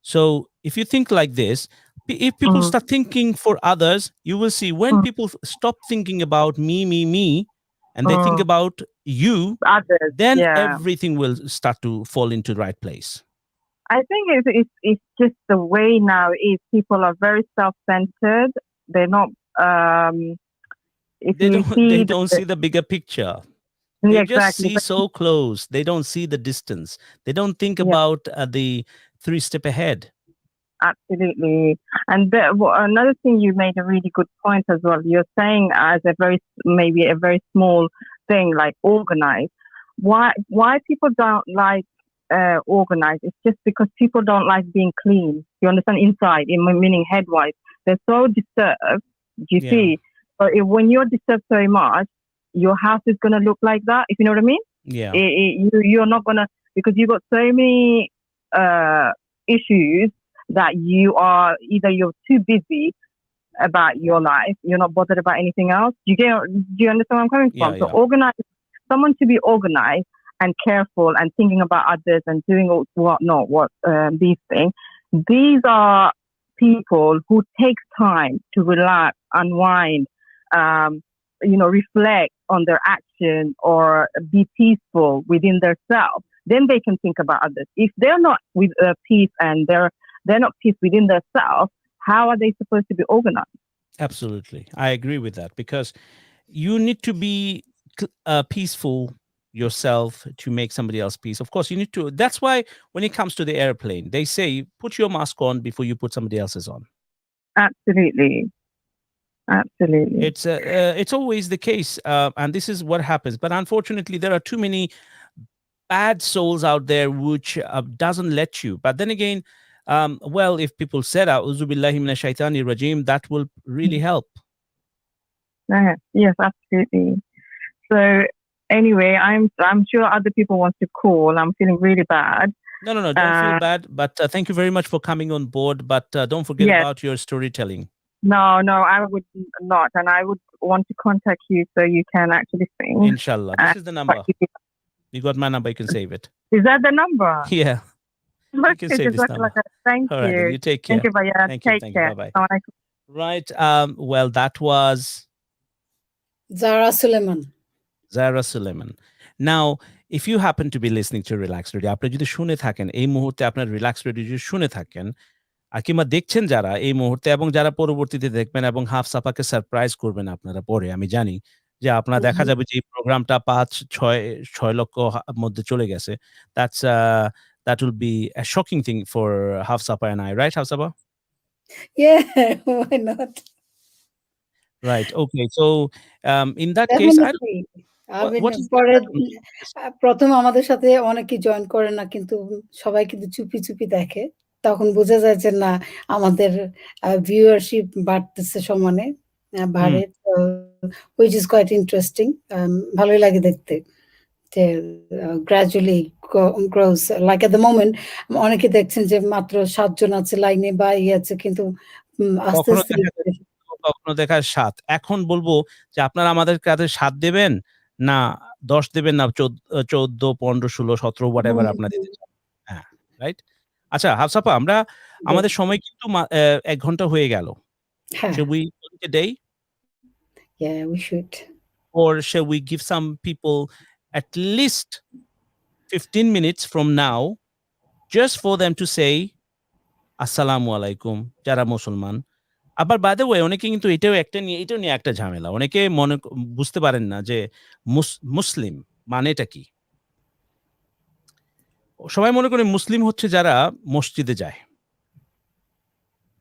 So if you think like this, if people start thinking for others, you will see when people stop thinking about me, and they think about you, Others, then everything will start to fall into the right place. I think it's just the way now is people are very self-centered. They're not. They don't see the bigger picture. They just see Exactly. so close. They don't see the distance. They don't think about the 3 step ahead. Absolutely. And another thing, you made a really good point as well. You're saying as maybe a very small thing, like organize. Why people don't like organize? It's just because people don't like being clean. You understand? Inside, meaning head-wise, they're so disturbed. You see, but when you're disturbed so much, your house is gonna look like that. If you know what I mean? Yeah. You're not gonna, because you've got so many issues that you're too busy about your life. You're not bothered about anything else. Do you understand where I'm coming from? So someone to be organized and careful and thinking about others and doing these things. These are people who take time to relax, unwind, reflect on their action, or be peaceful within themselves. Then they can think about others. If they're not with peace and they're not peace within themselves, how are they supposed to be organized? Absolutely. I agree with that, because you need to be peaceful yourself to make somebody else peace. Of course, you need to. That's why when it comes to the airplane, they say put your mask on before you put somebody else's on. Absolutely. It's always the case, and this is what happens. But unfortunately, there are too many bad souls out there which doesn't let you. But then again, if people said "A'udhu billahi minash shaitanir rajim," that will really help. Yes, absolutely. So anyway, I'm sure other people want to call. I'm feeling really bad. No, don't feel bad. But thank you very much for coming on board. But don't forget about your storytelling. No, I would not, and I would want to contact you so you can actually sing. Inshallah, this is the number. You got my number. You can save it. Is that the number? Yeah. You can save this number. Thank All right, you. then you take care. Thank you, Baya. Take care. Bye-bye. Right. Well, that was Zara Suleiman. Now, if you happen to be listening to Relax Radio, আপনি যদি শুনে থাকেন, এই মুহূর্তে আপনার Relax Radio যদি শুনে থাকেন, কিংবা দেখছেন যারা এই মুহূর্তে, এবং যারা পরবর্তীতে দেখবেন, এবং হাফসাপাকে সারপ্রাইজ করবেন আপনারা পরে, আমি জানি যে আপনার দেখা যাবে যে এই প্রোগ্রামটা 5-6 লক্ষ মধ্যে চলে গেছে। That will be a shocking thing for Hafsapa and I, right, Hafsapa? Yeah, why not? Right. Okay. So, in that case, প্রথম আমাদের সাথে অনেকে জয়েন করে না, কিন্তু সবাই কিন্তু চুপি দেখে। তখন বোঝা যায় যে না, আমাদের ভিউয়ারশিপ বাড়তেছে সমানে, বাড়ে, which is quite interesting. ভালোই লাগে দেখতে যে gradually grows. Like at the moment, অনেকে দেখছেন যে মাত্র 7 জন আছে লাইনে বা আছে, কিন্তু আস্তে আস্তে কখনো দেখায় 7। এখন বলবো যে আপনারা আমাদের কাছে 7 দেবেন না 10 দেবেন না 14, 15, 16, 17 whatever আপনারা দিতে চান। হ্যাঁ, রাইট। আচ্ছা হাফসাপা, আমাদের সময় কিন্তু 1 ঘন্টা হয়ে গেল। Should we call it a day? Yeah, we should. Or shall we give some people at least 15 minutes from now just for them to say Assalamu alaikum, যারা মুসলমান। আবার বাই দ্য ওয়ে, অনেকে কিন্তু এটাও নিয়ে একটা ঝামেলা। অনেকে বুঝতে পারেন না যে মুসলিম মানেটা কি? সবাই মনে করে মুসলিম হচ্ছে যারা মসজিদে যায়,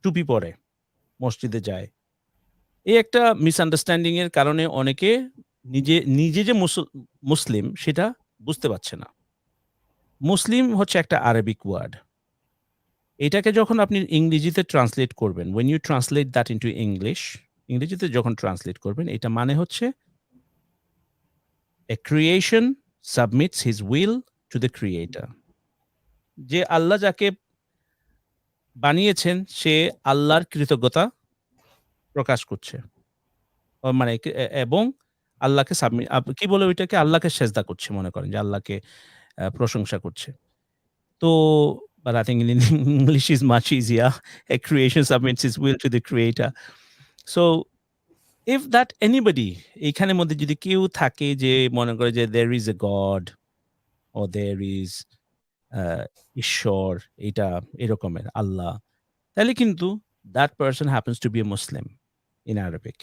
টুপি পরে মসজিদে যায়। এই একটা মিসআন্ডারস্ট্যান্ডিং এর কারণে অনেকে নিজে যে মুসলিম সেটা বুঝতে পারছে না। মুসলিম হচ্ছে একটা আরবিক ওয়ার্ড। এটাকে যখন আপনি ইংরেজিতে ট্রান্সলেট করবেন, when you translate that into English, ইংরেজিতে যখন ট্রান্সলেট করবেন, এটা মানে হচ্ছে a creation submits his will to the creator. যে আল্লাহ যাকে বানিয়েছেন সে আল্লাহর কৃতজ্ঞতা প্রকাশ করছে। মানে এবং আল্লাহকে কি বলে ওইটাকে? আল্লাহকে সেজদা করছে মনে করেন যে আল্লাহকে প্রশংসা করছে। তো but I think in English is much easier. A creation submits its will to the creator. So if that anybody এইখানের মধ্যে যদি কেউ থাকে যে মনে করে যে there is a God or there is ঈশ্বর, এটা এরকমের আল্লাহ, তাহলে কিন্তু that person happens to be a Muslim in Arabic.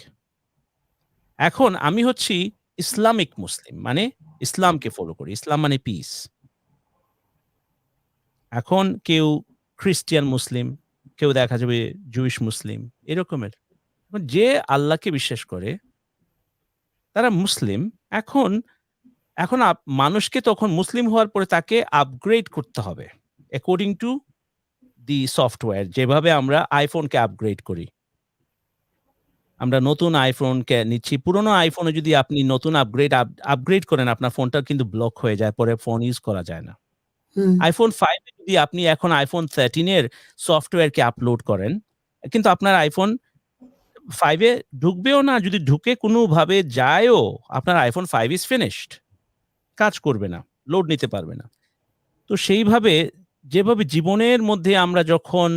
এখন আমি হচ্ছি ইসলামিক মুসলিম, মানে ইসলামকে ফলো করি। ইসলাম মানে পিস। এখন কেউ খ্রিস্টিয়ান মুসলিম, কেউ দেখা যাবে জুইশ মুসলিম, এরকমের। যে আল্লাহকে বিশ্বাস করে তারা মুসলিম। এখন মানুষকে তখন মুসলিম হওয়ার পরে তাকে আপগ্রেড করতে হবে অ্যাকর্ডিং টু দি সফটওয়্যার। যেভাবে আমরা আইফোনকে আপগ্রেড করি, আমরা নতুন আইফোনকে নিচ্ছি। পুরোনো আইফোনে যদি আপনি নতুন আপগ্রেড করেন, আপনার ফোনটা কিন্তু ব্লক হয়ে যায়, পরে ফোন ইউজ করা যায় না। iPhone 5 এ যদি আপনি এখন iPhone 13 এর সফটওয়্যারকে আপলোড করেন, কিন্তু আপনার iPhone 5 এ ঢুকবেও না। যদি ঢুকে কোনোভাবে যায়ও, আপনার iPhone 5 is finished, কাজ করবে না, লোড নিতে পারবে না। তো সেইভাবে যেভাবে জীবনের মধ্যে আমরা যখন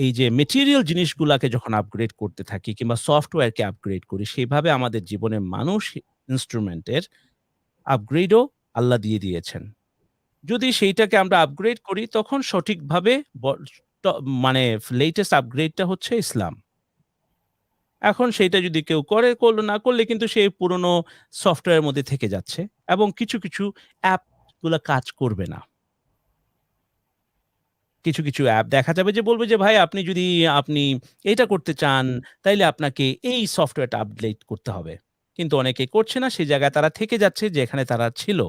এই যে মেটেরিয়াল জিনিসগুলাকে যখন আপগ্রেড করতে থাকি কিংবা সফটওয়্যারকে আপগ্রেড করি, সেইভাবে আমাদের জীবনে মানুষ ইনস্ট্রুমেন্টের আপগ্রেডও আল্লাহ দিয়ে দিয়েছেন। যদি সেইটাকে আমরা আপগ্রেড করি, তখন সঠিকভাবে মানে লেটেস্ট আপগ্রেডটা হচ্ছে ইসলাম। এখন সেইটা যদি কেউ করলো, না করলে কিন্তু সেই পুরনো সফটওয়্যারের মধ্যে থেকে যাচ্ছে এবং কিছু অ্যাপগুলা কাজ করবে না। কিছু অ্যাপ দেখা যাবে যে বলবে যে ভাই আপনি যদি এইটা করতে চান তাইলে আপনাকে এই সফটওয়্যারটা আপডেট করতে হবে। কিন্তু অনেকে করছে না, সেই জায়গায় তারা থেকে যাচ্ছে যেখানে তারা ছিল।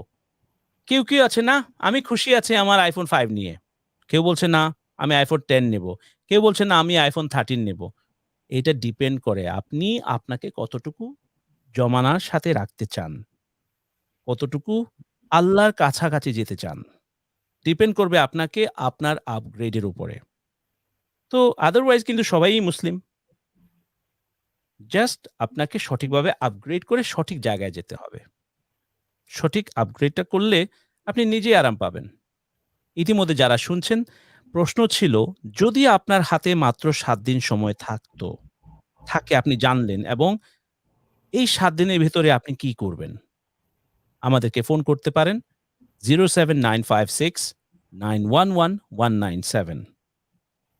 কেউ আছে না আমি খুশি আছি আমার iPhone 5 নিয়ে। কেউ বলছে না আমি iPhone 10 নেব। কেউ বলছে না আমি iPhone 13 নেব। এটা ডিপেন্ড করে আপনি আপনাকে কতটুকু জমানার সাথে রাখতে চান, কতটুকু আল্লাহর কাছাকাছি যেতে চান। ডিপেন্ড করবে আপনাকে আপনার আপগ্রেডের উপরে। তো আদারওয়াইজ কিন্তু সবাই মুসলিম। জাস্ট আপনাকে সঠিকভাবে আপগ্রেড করে সঠিক জায়গায় যেতে হবে। সঠিক আপগ্রেডটা করলে আপনি নিজেই আরাম পাবেন। ইতিমধ্যে যারা শুনছেন, প্রশ্ন ছিল যদি আপনার হাতে মাত্র 7 দিন সময় থাকে আপনি জানলেন, এবং এই 7 দিনের ভেতরে আপনি কি করবেন? আমাদেরকে ফোন করতে পারেন 07956911197।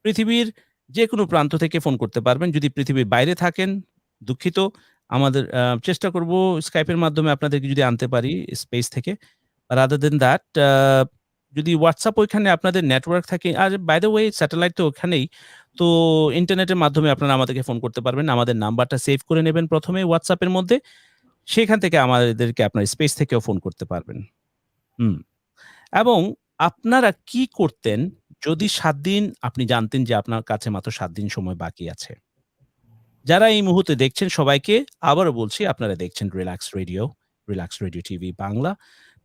পৃথিবীর যেকোনো প্রান্ত থেকে ফোন করতে পারবেন। যদি পৃথিবীর বাইরে থাকেন, দুঃখিত, আমাদের চেষ্টা করব স্কাইপের মাধ্যমে আপনাদেরকে যদি আনতে পারি স্পেস থেকে। রাদার দেন দ্যাট, যদি হোয়াটসঅ্যাপ ওইখানে আপনাদের নেটওয়ার্ক থাকে, আর বাই দ্য ওয়ে স্যাটেলাইট তো ওখানেই, তো ইন্টারনেটের মাধ্যমে আপনারা আমাদেরকে ফোন করতে পারবেন। আমাদের নাম্বারটা সেভ করে নেবেন প্রথমে হোয়াটসঅ্যাপের মধ্যে, সেখান থেকে আমাদেরকে আপনার স্পেস থেকেও ফোন করতে পারবেন। এবং আপনারা কি করতেন যদি 7 দিন আপনি জানতেন যে আপনার কাছে মাত্র 7 দিন সময় বাকি আছে? যারা এই মুহূর্তে দেখছেন সবাইকে আবারও বলছি, আপনারা দেখছেন রিল্যাক্স রেডিও টিভি বাংলা।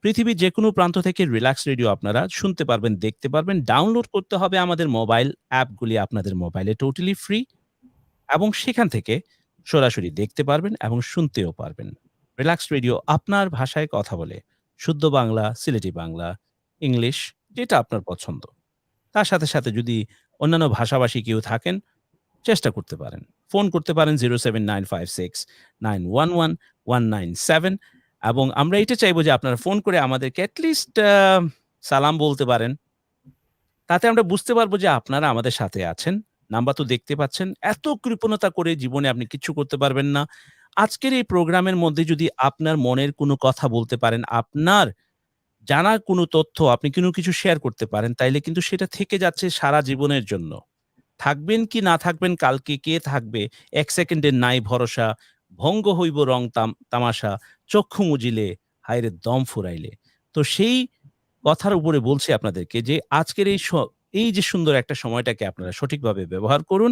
পৃথিবীর যেকোনো প্রান্ত থেকে রিল্যাক্স রেডিও আপনারা শুনতে পারবেন, দেখতে পারবেন। ডাউনলোড করতে হবে আমাদের মোবাইল অ্যাপগুলি আপনাদের মোবাইলে, টোটালি ফ্রি, এবং সেখান থেকে সরাসরি দেখতে পারবেন এবং শুনতেও পারবেন। রিল্যাক্স রেডিও আপনার ভাষায় কথা বলে, শুদ্ধ বাংলা, সিলেটি বাংলা, ইংলিশ, যেটা আপনার পছন্দ। তার সাথে সাথে যদি অন্যান্য ভাষাভাষী কেউ থাকেন, চেষ্টা করতে পারেন, ফোন করতে পারেন 07956911197। এবং আমরা এটা চাইবো যে আপনারা ফোন করে আমাদেরকে অ্যাটলিস্ট সালাম বলতে পারেন। তাতে আমরা বুঝতে পারবো যে আপনারা আমাদের সাথে আছেন। নাম্বার তো দেখতে পাচ্ছেন। এত কৃপণতা করে জীবনে আপনি কিচ্ছু করতে পারবেন না। আজকের এই প্রোগ্রামের মধ্যে যদি আপনার মনের কোনো কথা বলতে পারেন, আপনার জানা কোনো তথ্য আপনি কোনো কিছু শেয়ার করতে পারেন, তাইলে কিন্তু সেটা থেকে যাচ্ছে সারা জীবনের জন্য। থাকবেন কি না থাকবেন কালকে কে থাকবে ১ সেকেন্ডের নাই ভরসা, ভঙ্গ হইব রং তামাশা, চক্ষু মুজিলে হায়রে দম ফুরাইলে। তো সেই কথার উপরে বলছি আপনাদেরকে যে আজকের এই যে সুন্দর একটা সময়টাকে আপনারা সঠিকভাবে ব্যবহার করুন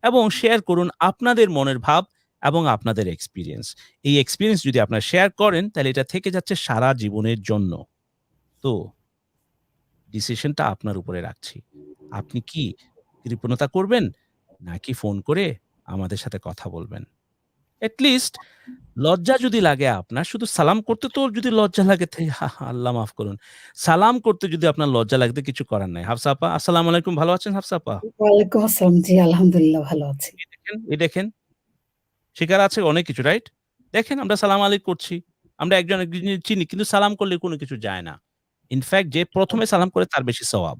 এবং শেয়ার করুন আপনাদের মনের ভাব এবং আপনাদের এক্সপেরিয়েন্স। এই এক্সপেরিয়েন্স যদি আপনারা শেয়ার করেন তাহলে এটা থেকে যাচ্ছে সারা জীবনের জন্য। তো ডিসিশনটা আপনার উপরে রাখছি। আপনি কি কৃপণতা করবেন? নাকি ফোন করে আমাদের সাথে কথা বলবেন? এট লিস্ট লজ্জা যদি লাগে আপনার, শুধু সালাম করতে তো যদি লজ্জা লাগে আল্লাহ মাফ করুন। সালাম করতে যদি আপনার লজ্জা লাগে তো কিছু করার নাই। হাফসা আপা, আসসালামু আলাইকুম। ভালো আছেন হাফসা আপা? ওয়ালাইকুম আসসালাম। জি, আলহামদুলিল্লাহ ভালো আছি। এই দেখেন শিকার আছে অনেক কিছু, রাইট? দেখেন আমরা সালাম আলাইকুম করছি। আমরা একজন একজনকে চিনি কিন্তু সালাম করলে কোনো কিছু যায় না। ইনফেক্ট যে ১ম এ সালাম করে তার বেশি সওয়াব।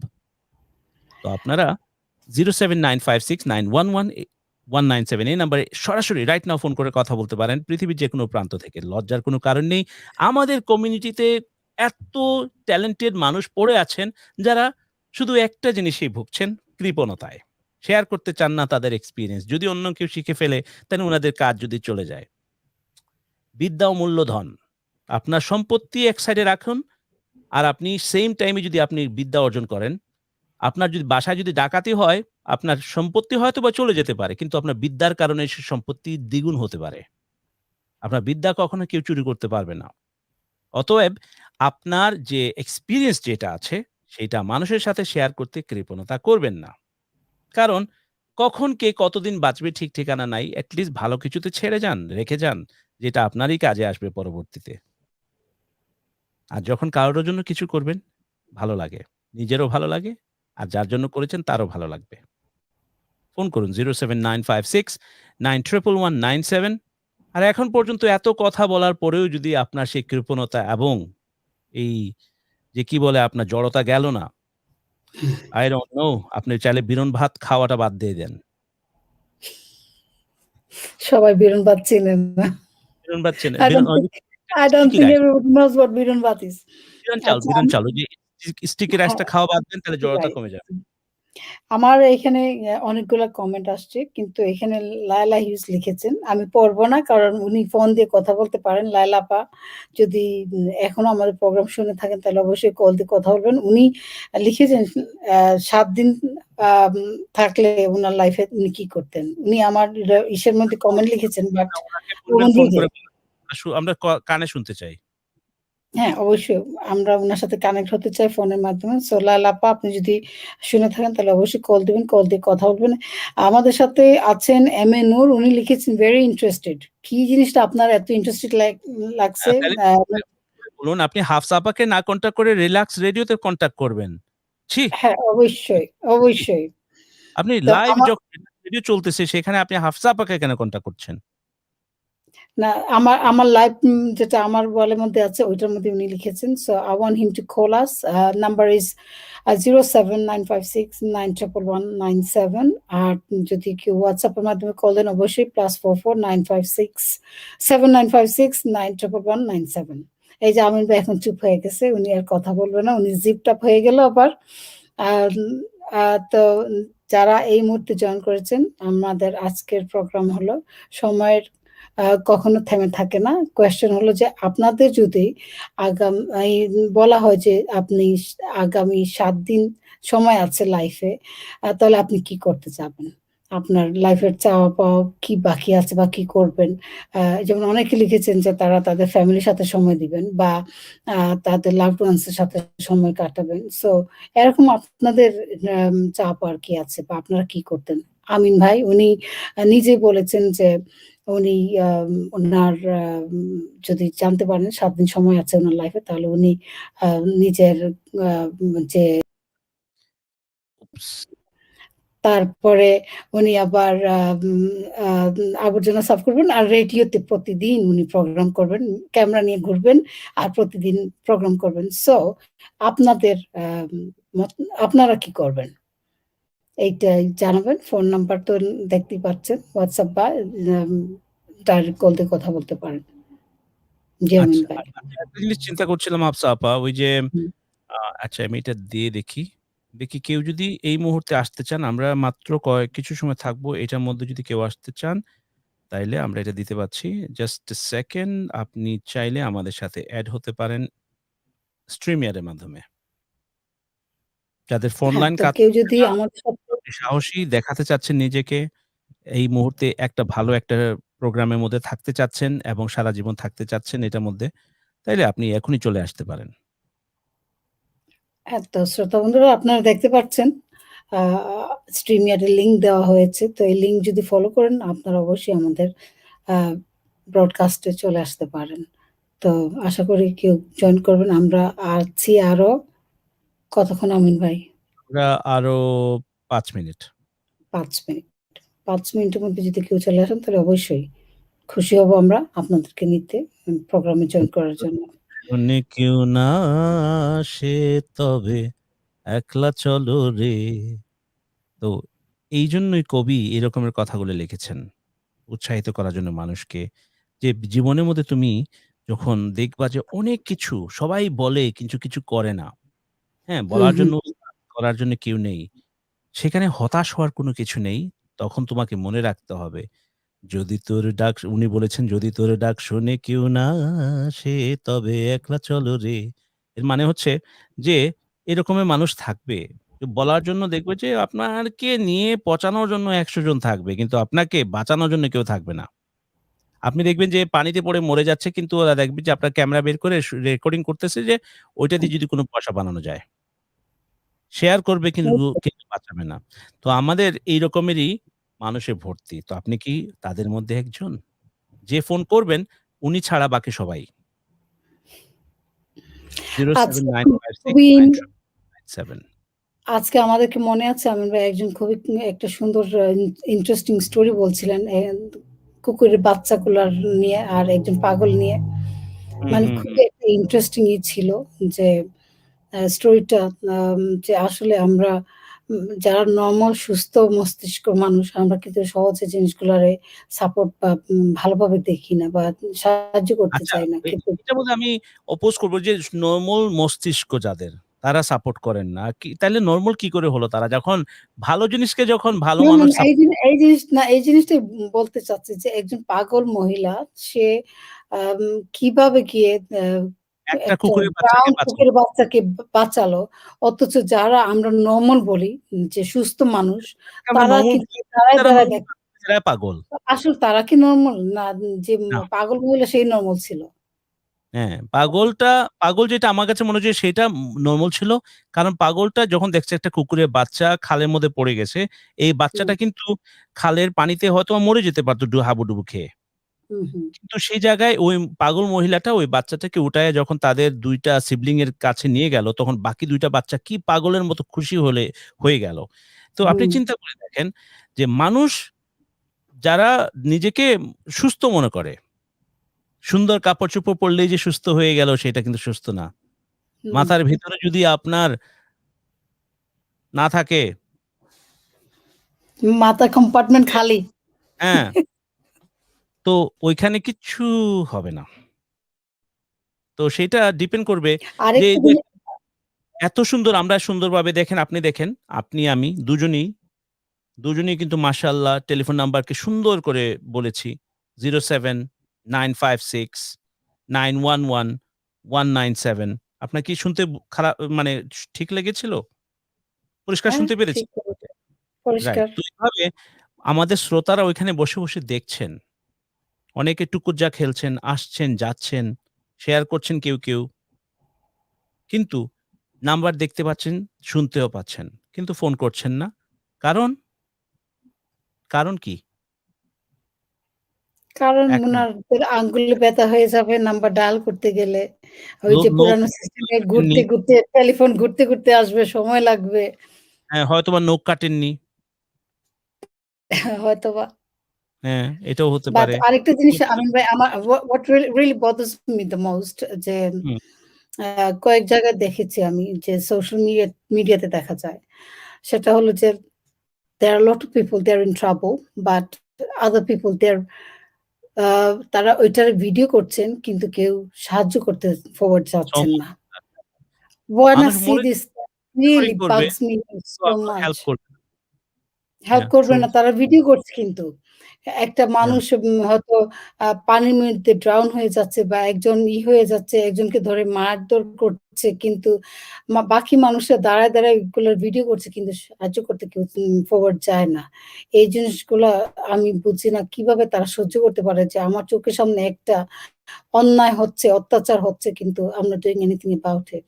তো আপনারা 07956911197 এই নাম্বারে সরাসরি রাইট নাও ফোন করে কথা বলতে পারেন পৃথিবীর যেকোনো প্রান্ত থেকে। লজ্জার কোনো কারণ নেই। আমাদের কমিউনিটিতে এত ট্যালেন্টেড মানুষ পড়ে আছেন যারা শুধু একটা জিনিসেই ভুগছেন, কৃপণতায়। শেয়ার করতে চান না তাদের এক্সপেরিয়েন্স। যদি অন্য কেউ শিখে ফেলে তাহলে উনাদের কাজ যদি চলে যায়। বিদ্যা ও মূল্যধন। আপনার সম্পত্তি এক সাইডে রাখুন আর আপনি সেইম টাইমে যদি আপনি বিদ্যা অর্জন করেন, আপনার যদি বাসায় যদি ডাকাতি হয়, আপনার সম্পত্তি হয়তোবা চলে যেতে পারে। কিন্তু আপনার বিদ্যার কারণে সে সম্পত্তি দ্বিগুণ হতে পারে। আপনার বিদ্যা কখনো কেউ চুরি করতে পারবে না। অতএব আপনার যে এক্সপেরিয়েন্স যেটা আছে, সেইটা মানুষের সাথে শেয়ার করতে কৃপণতা করবেন না। কারণ কখন কে কতদিন বাঁচবে ঠিক ঠিকানা নাই। এট লিস্ট ভালো কিছুতে ছেড়ে যান, রেখে যান, যেটা আপনারই কাজে আসবে পরবর্তীতে। আর যখন কারোর জন্য কিছু করবেন, ভালো লাগে। নিজেরও ভালো লাগে, আর যার জন্য করেছেন তারও ভালো লাগবে। ফোন করুন 07956911197 আর এখন পর্যন্ত এত কথা বলার পরেও যদি আপনার সেই কৃপণতা এবং এই যে কি বলে আপনার জড়তা গেল না, I don't know, আপনি চাইলে বিরন ভাত খাওয়াটা বাদ দিয়ে দেন। সবাই বিরন ভাত চিনেন না। বিরন ভাত চেনে I don't think I don't sticky think rice, everyone knows what বিরন ভাত is. আচ্ছা, বিরন চাল ওই যে স্টিকি রাইসটা হ্যাঁ, খাওয়া বাদ দেন তাহলে জড়তা রাইট। কমে যাবে। আমার এখানে অনেকগুলা কমেন্ট আসছে। কিন্তু এখানে লায়লা হিউজ লিখেছেন। আমি পড়ব না কারণ উনি ফোন দিয়ে কথা বলতে পারেন। লায়লা আপা যদি এখনো আমাদের প্রোগ্রাম শুনে থাকেন তাহলে অবশ্যই কল দিয়ে কথা বলবেন। উনি লিখেছেন ৭ দিন আম থাকলে উনার লাইফে উনি কি করতেন? উনি আমার ইসের মধ্যে কমেন্ট লিখেছেন বাট ওনাকে বলবেন ফোন করে আমরা কানে শুনতে চাই। হ্যাঁ, অবশ্যই। আমরা উনার সাথে কানেক্ট হতে চাই ফোনের মাধ্যমে। সো লায়লা আপা আপনি যদি শুনে থাকেন তাহলে অবশ্যই কল দিবেন। কল দিয়ে কথা বলবেন। আমাদের সাথে আছেন এম এ নূর। উনি লিখেছেন ভেরি ইন্টারেস্টেড। কি জিনিসটা আপনার এত ইন্টারেস্টেড লাগছে? তাইলে আ বলুন আপনি হাফসা আপাকে না কন্টাক্ট করে রিল্যাক্স রেডিওতে কন্টাক্ট করবেন। ছি! হ্যাঁ, অবশ্যই, অবশ্যই। আপনি তো লাইভ যখন রেডিও চলতেছে সেখানে আপনি হাফসা আপাকে কেন কন্টাক্ট করছেন? না, আমার লাইভ যেটা আমার ওয়ালের মধ্যে আছে ওইটার মধ্যে উনি লিখেছেন। So I want him to call us. Number is 07956911197 আর যদি কেউ WhatsApp এর মাধ্যমে কল দেন অবশ্যই +44956795691197 এই যে আমিন ভাই এখন চুপ হয়ে গেছে। উনি আর কথা বলবে না। উনি জিপড আপ হয়ে গেল আবার। আর তো যারা এই মুহূর্তে জয়েন করেছেন, আমাদের আজকের প্রোগ্রাম হলো সময়ের কখনো থেমে থাকে না। কোয়েশ্চেন হলো যে আপনাদের যদি এই বলা হয় যে আপনি আগামী ৭ দিন সময় আছে লাইফে, তাহলে আপনি কি করতে চাবেন? আপনার লাইফের চাওয়া পাওয়া কি বাকি আছে বা কি করবেন? যেমন অনেকে লিখেছেন যে তারা তাদের ফ্যামিলির সাথে সময় দিবেন বা আ তাদের লাভড ওয়ানস এর সাথে সময় কাটাবেন। সো এরকম আপনাদের চাওয়া পাওয়ার কি আছে বা আপনারা কি করতেন? আমিন ভাই উনি নিজেই বলেছেন যে উনি উনার যদি জানতে পারেন ৭ দিন সময় আছে উনার লাইফে তাহলে উনি নিজের যে উপস তারপরে উনি আবার আ আবর্জনা সাফ করবেন আর রেডিওতে প্রতিদিন উনি প্রোগ্রাম করবেন। ক্যামেরা নিয়ে ঘুরবেন আর প্রতিদিন প্রোগ্রাম করবেন। সো আপনাদের আপনারা কি করবেন? এইটাই জানাবেন। ফোন নাম্বার তো দেখতেই পাচ্ছেন। WhatsApp বা ডাইরেক্ট কল দিয়ে কথা বলতে পারেন। জি, আমিন আচ্ছা, ভাই। আমি একটা জিনিস চিন্তা করছিলাম হাফসা আপা, ওই যে হুম। আচ্ছা আমি এটা দিয়ে দেখি। দেখি কেউ যদি এই মুহূর্তে আসতে চান, আমরা মাত্র কিছু সময় থাকবো। এটার মধ্যে যদি কেউ আসতে চান, তাইলে আমরা এটা দিতে পারছি। জাস্ট a সেকেন্ড, আপনি চাইলে আমাদের সাথে এড হতে পারেন StreamYard এর মাধ্যমে। যাদের ফোন হ্যাঁ, লাইন তো কাজ কেউ করছে যদি না, আমাদের সাথে আপনি সাহসী দেখাতে চাচ্ছেন নিজেকে, এই মুহূর্তে একটা ভালো একটা প্রোগ্রামের মধ্যে থাকতে চাচ্ছেন এবং সারা জীবন থাকতে চাচ্ছেন এটার মধ্যে, তাইলে আপনি এখনই চলে আসতে পারেন। হ্যাঁ, তো শ্রোতা বন্ধুরা আপনারা দেখতে পাচ্ছেন আ StreamYard এর লিংক দেওয়া হয়েছে। তো এই লিংক যদি ফলো করেন আপনারা অবশ্যই আমাদের আ ব্রডকাস্টে চলে আসতে পারেন। তো আশা করি কেউ জয়েন করবেন। আমরা আছি আরো কতক্ষণ আমিন ভাই? আমরা আরো ৫ মিনিট। ৫ মিনিট। ৫ মিনিটের মধ্যে যদি কেউ চলে আসেন তাহলে অবশ্যই খুশি হব আমরা আপনাদেরকে নিতে প্রোগ্রামে জয়েন করার জন্য। শুনে কেউ না আসে তবে একলা চলো রে। তো এইজন্যই কবি এই রকমের কথাগুলো লিখেছেন। উৎসাহিত করার জন্য মানুষকে। যে জীবনের মধ্যে তুমি যখন দেখবা যে অনেক কিছু সবাই বলে কিন্তু কিছু করে না। হ্যাঁ? হুম, বলার হুম। জন্য করার জন্য কেউ নেই। সেখানে হতাশ হওয়ার কোনো কিছু নেই। তখন তোমাকে মনে রাখতে হবে, যদি তোর ডাক উনি বলেছেন, "যদি তোর ডাক শোনে কেউ না আসে তবে একলা চলো রে।" এর মানে হচ্ছে যে এরকমের মানুষ থাকবে। বলার জন্য দেখবে যে আপনাকে নিয়ে পচানোর জন্য ১০০ জন থাকবে। কিন্তু আপনাকে বাঁচানোর জন্য কেউ থাকবে না। আপনি দেখবেন যে পানিতে পড়ে মরে যাচ্ছে কিন্তু ওরা দেখবে যে আপনার ক্যামেরা বের করে রেকর্ডিং করতেছে যে ওইটা দিয়ে যদি কোনো পয়সা বানানো যায়। শেয়ার করবে কিন্তু কিন্তু বাঁচাবে না। তো আমাদের এই রকমেরই মানুষে ভর্তি। তো আপনি কি তাদের মধ্যে একজন? যে ফোন করবেন উনি ছাড়া বাকি সবাই। আজকে 07956 খুবই 977 আজকে আমাদেরকে মনে আছে আমিন ভাই একজন খুবই একটা সুন্দর ইন্টারেস্টিং স্টোরি বলছিলেন কুকুরের বাচ্চাগুলার নিয়ে আর একজন পাগল নিয়ে। হুম, মানে হুম, হুম। খুবই একটা ইন্টারেস্টিং ছিল যে স্টোরিটা যে আসলে আমরা যারা নরমাল সুস্থ মস্তিষ্ক মানুষ আমরা কিন্তু সহজে জিনিসগুলারে সাপোর্ট বা ভালোভাবে দেখি না বা সাহায্য করতে আচ্ছা, চাই না। কিন্তু এটার মধ্যে আমি অপোজ করব যে নরমাল মস্তিষ্ক যাদের, তারা সাপোর্ট করেন না। তাইলে নরমাল কি করে হলো তারা? যখন ভালো জিনিসকে যখন ভালো না, না, মানুষ না এই জিনিস না এই জিনিসটাই বলতে চাচ্ছি যে একজন পাগল মহিলা সে আম কিভাবে গিয়ে একটা একটা কুকুরের বাচ্চাকে ব্রাউন বাঁচানো। কুকুরের বাচ্চাকে বাঁচালো। অথচ যারা আমরা নরমাল বলি যে সুস্থ মানুষ আমরা তারা নরমাল কিন্তু বলি, দাঁড়ায়, তারা দাঁড়ায় নরমাল দেখ তারা পাগল। আসলে তারা কি নরমাল? না যে না। পাগল মহিলা সেই নরমাল ছিল। হ্যাঁ, পাগল যেটা আমার কাছে মনে হচ্ছে সেটা নরমাল ছিল। কারণ পাগলটা যখন দেখছে একটা কুকুরের বাচ্চা খালের মধ্যে পড়ে গেছে, এই হুম, বাচ্চাটা কিন্তু খালের পানিতে হয়তোবা মরে যেতে পারত হাবুডুবু খেয়ে। হুম, হুম, কিন্তু সেই জায়গায় ওই পাগল মহিলাটা ওই বাচ্চাটাকে উঠায়ে যখন তাদের ২ টা সিবলিং এর কাছে নিয়ে গেল, তখন বাকি ২ টা বাচ্চা কি পাগলের মতো খুশি হয়ে গেল। তো আপনি হুম, চিন্তা করে দেখেন যে মানুষ যারা নিজেকে সুস্থ মনে করে, সুন্দর কাপড়-চোপড় পরলেই যে সুস্থ হয়ে গেল সেটা কিন্তু সুস্থ না। হুম। মাথার ভিতরে যদি আপনার না থাকে, মাথার কম্পার্টমেন্ট খালি। হ্যাঁ? তো ওইখানে কিচ্ছু হবে না। তো সেইটা ডিপেন্ড করবে যে আরেকটা এই যে জিনিস এত সুন্দর আমরা সুন্দরভাবে দেখেন, আপনি দেখেন, আপনি আমি দুজনেই কিন্তু মাশাআল্লাহ টেলিফোন নাম্বারকে সুন্দর করে বলেছি। 07956 911 197 আপনার কি শুনতে খারাপ মানে ঠিক লেগেছিল? পরিষ্কার হ্যাঁ, শুনতে পেরেছি? ঠিক বলেছেন। রাইট। পরিষ্কার। তো এইভাবে আমাদের শ্রোতারা ওইখানে বসে, বসে দেখছেন। অনেকে টুকুর-যা খেলছেন, আসছেন, যাচ্ছেন, শেয়ার করছেন কেউ। কিন্তু নাম্বার দেখতে পাচ্ছেন, শুনতেও পাচ্ছেন। কিন্তু ফোন করছেন না। কারণ? কারণ কি? কারণ এখন উনাদের আঙ্গুলে ব্যথা হয়ে যাবে নাম্বার ডায়াল করতে গেলে। ওই যে নোক পুরানো সিস্টেমে কাটেননি। ঘুরতে টেলিফোন ঘুরতে আসবে, সময় লাগবে। হ্যাঁ, হয়তোবা নখ কাটেননি। হয়তোবা। হ্যাঁ, এটাও হতে বাট পারে। আরেকটা জিনিস আমিন ভাই আমার what really bothers me the most যে হুম, আ কয়েক জায়গায় দেখেছি আমি যে সোশ্যাল মিডিয়াতে দেখা যায়। সেটা হলো যে there are a lot of people they're in trouble but other people they're তারা ওইটার ভিডিও করছেন কিন্তু কেউ সাহায্য করতে ফরওয়ার্ড যাচ্ছেন সময় না। When I মানুষ see মরে this, রিকভারি really করবে bugs me তো so আপনার much. হেল্প করবে। হেল্প হ্যাঁ, করবে না, তারা ভিডিও করছে কিন্তু। একটা হ্যাঁ, মানুষ হয়তো পানির মধ্যে ড্রাউন হয়ে যাচ্ছে বা একজন হয়ে যাচ্ছে, একজনকে ধরে মারধর করছে কিন্তু বাকি মানুষরা দাঁড়ায়, দাঁড়ায় এগুলোর ভিডিও করছে কিন্তু সাহায্য করতে কেউ ফরওয়ার্ড যায় না। এই জিনিসগুলা আমি বুঝি না কিভাবে তারা সহ্য করতে পারে যে আমার চোখের সামনে একটা অন্যায় হচ্ছে, অত্যাচার হচ্ছে কিন্তু I'm not doing anything about it.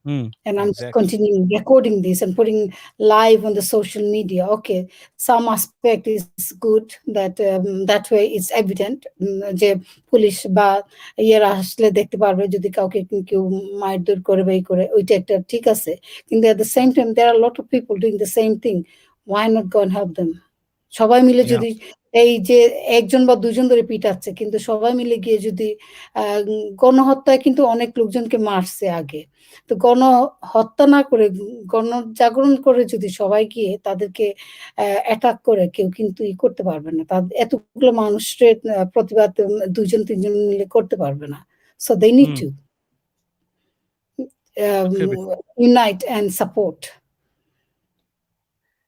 Hmm, And I'm just exactly. continuing recording this and putting live on the social media. Okay, some aspect is good that that way it's evident যে পুলিশ বা ইয়েরা আসলে দেখতে পারবে যদি কাউকে কেউ মারধর করে বা করে ওইটা একটা ঠিক আছে। কিন্তু at the same time there are a lot of people doing the same thing. Why not go and help them? সবাই মিলে ইয়া যদি এই যে ১ জন বা ২ জন ধরে পিটাচ্ছে কিন্তু সবাই মিলে গিয়ে যদি আ গণহত্যায় কিন্তু অনেক লোকজনকে মারছে আগে। তো গণহত্যা না করে গণজাগরণ করে যদি সবাই গিয়ে তাদেরকে অ্যাটাক করে কেউ কিন্তু করতে পারবে না। এতগুলো মানুষের প্রতিবাদ ২ জন ৩ জন মিলে করতে পারবে না। So they need hmm, to um, দুঃখের বিষয়। unite and support.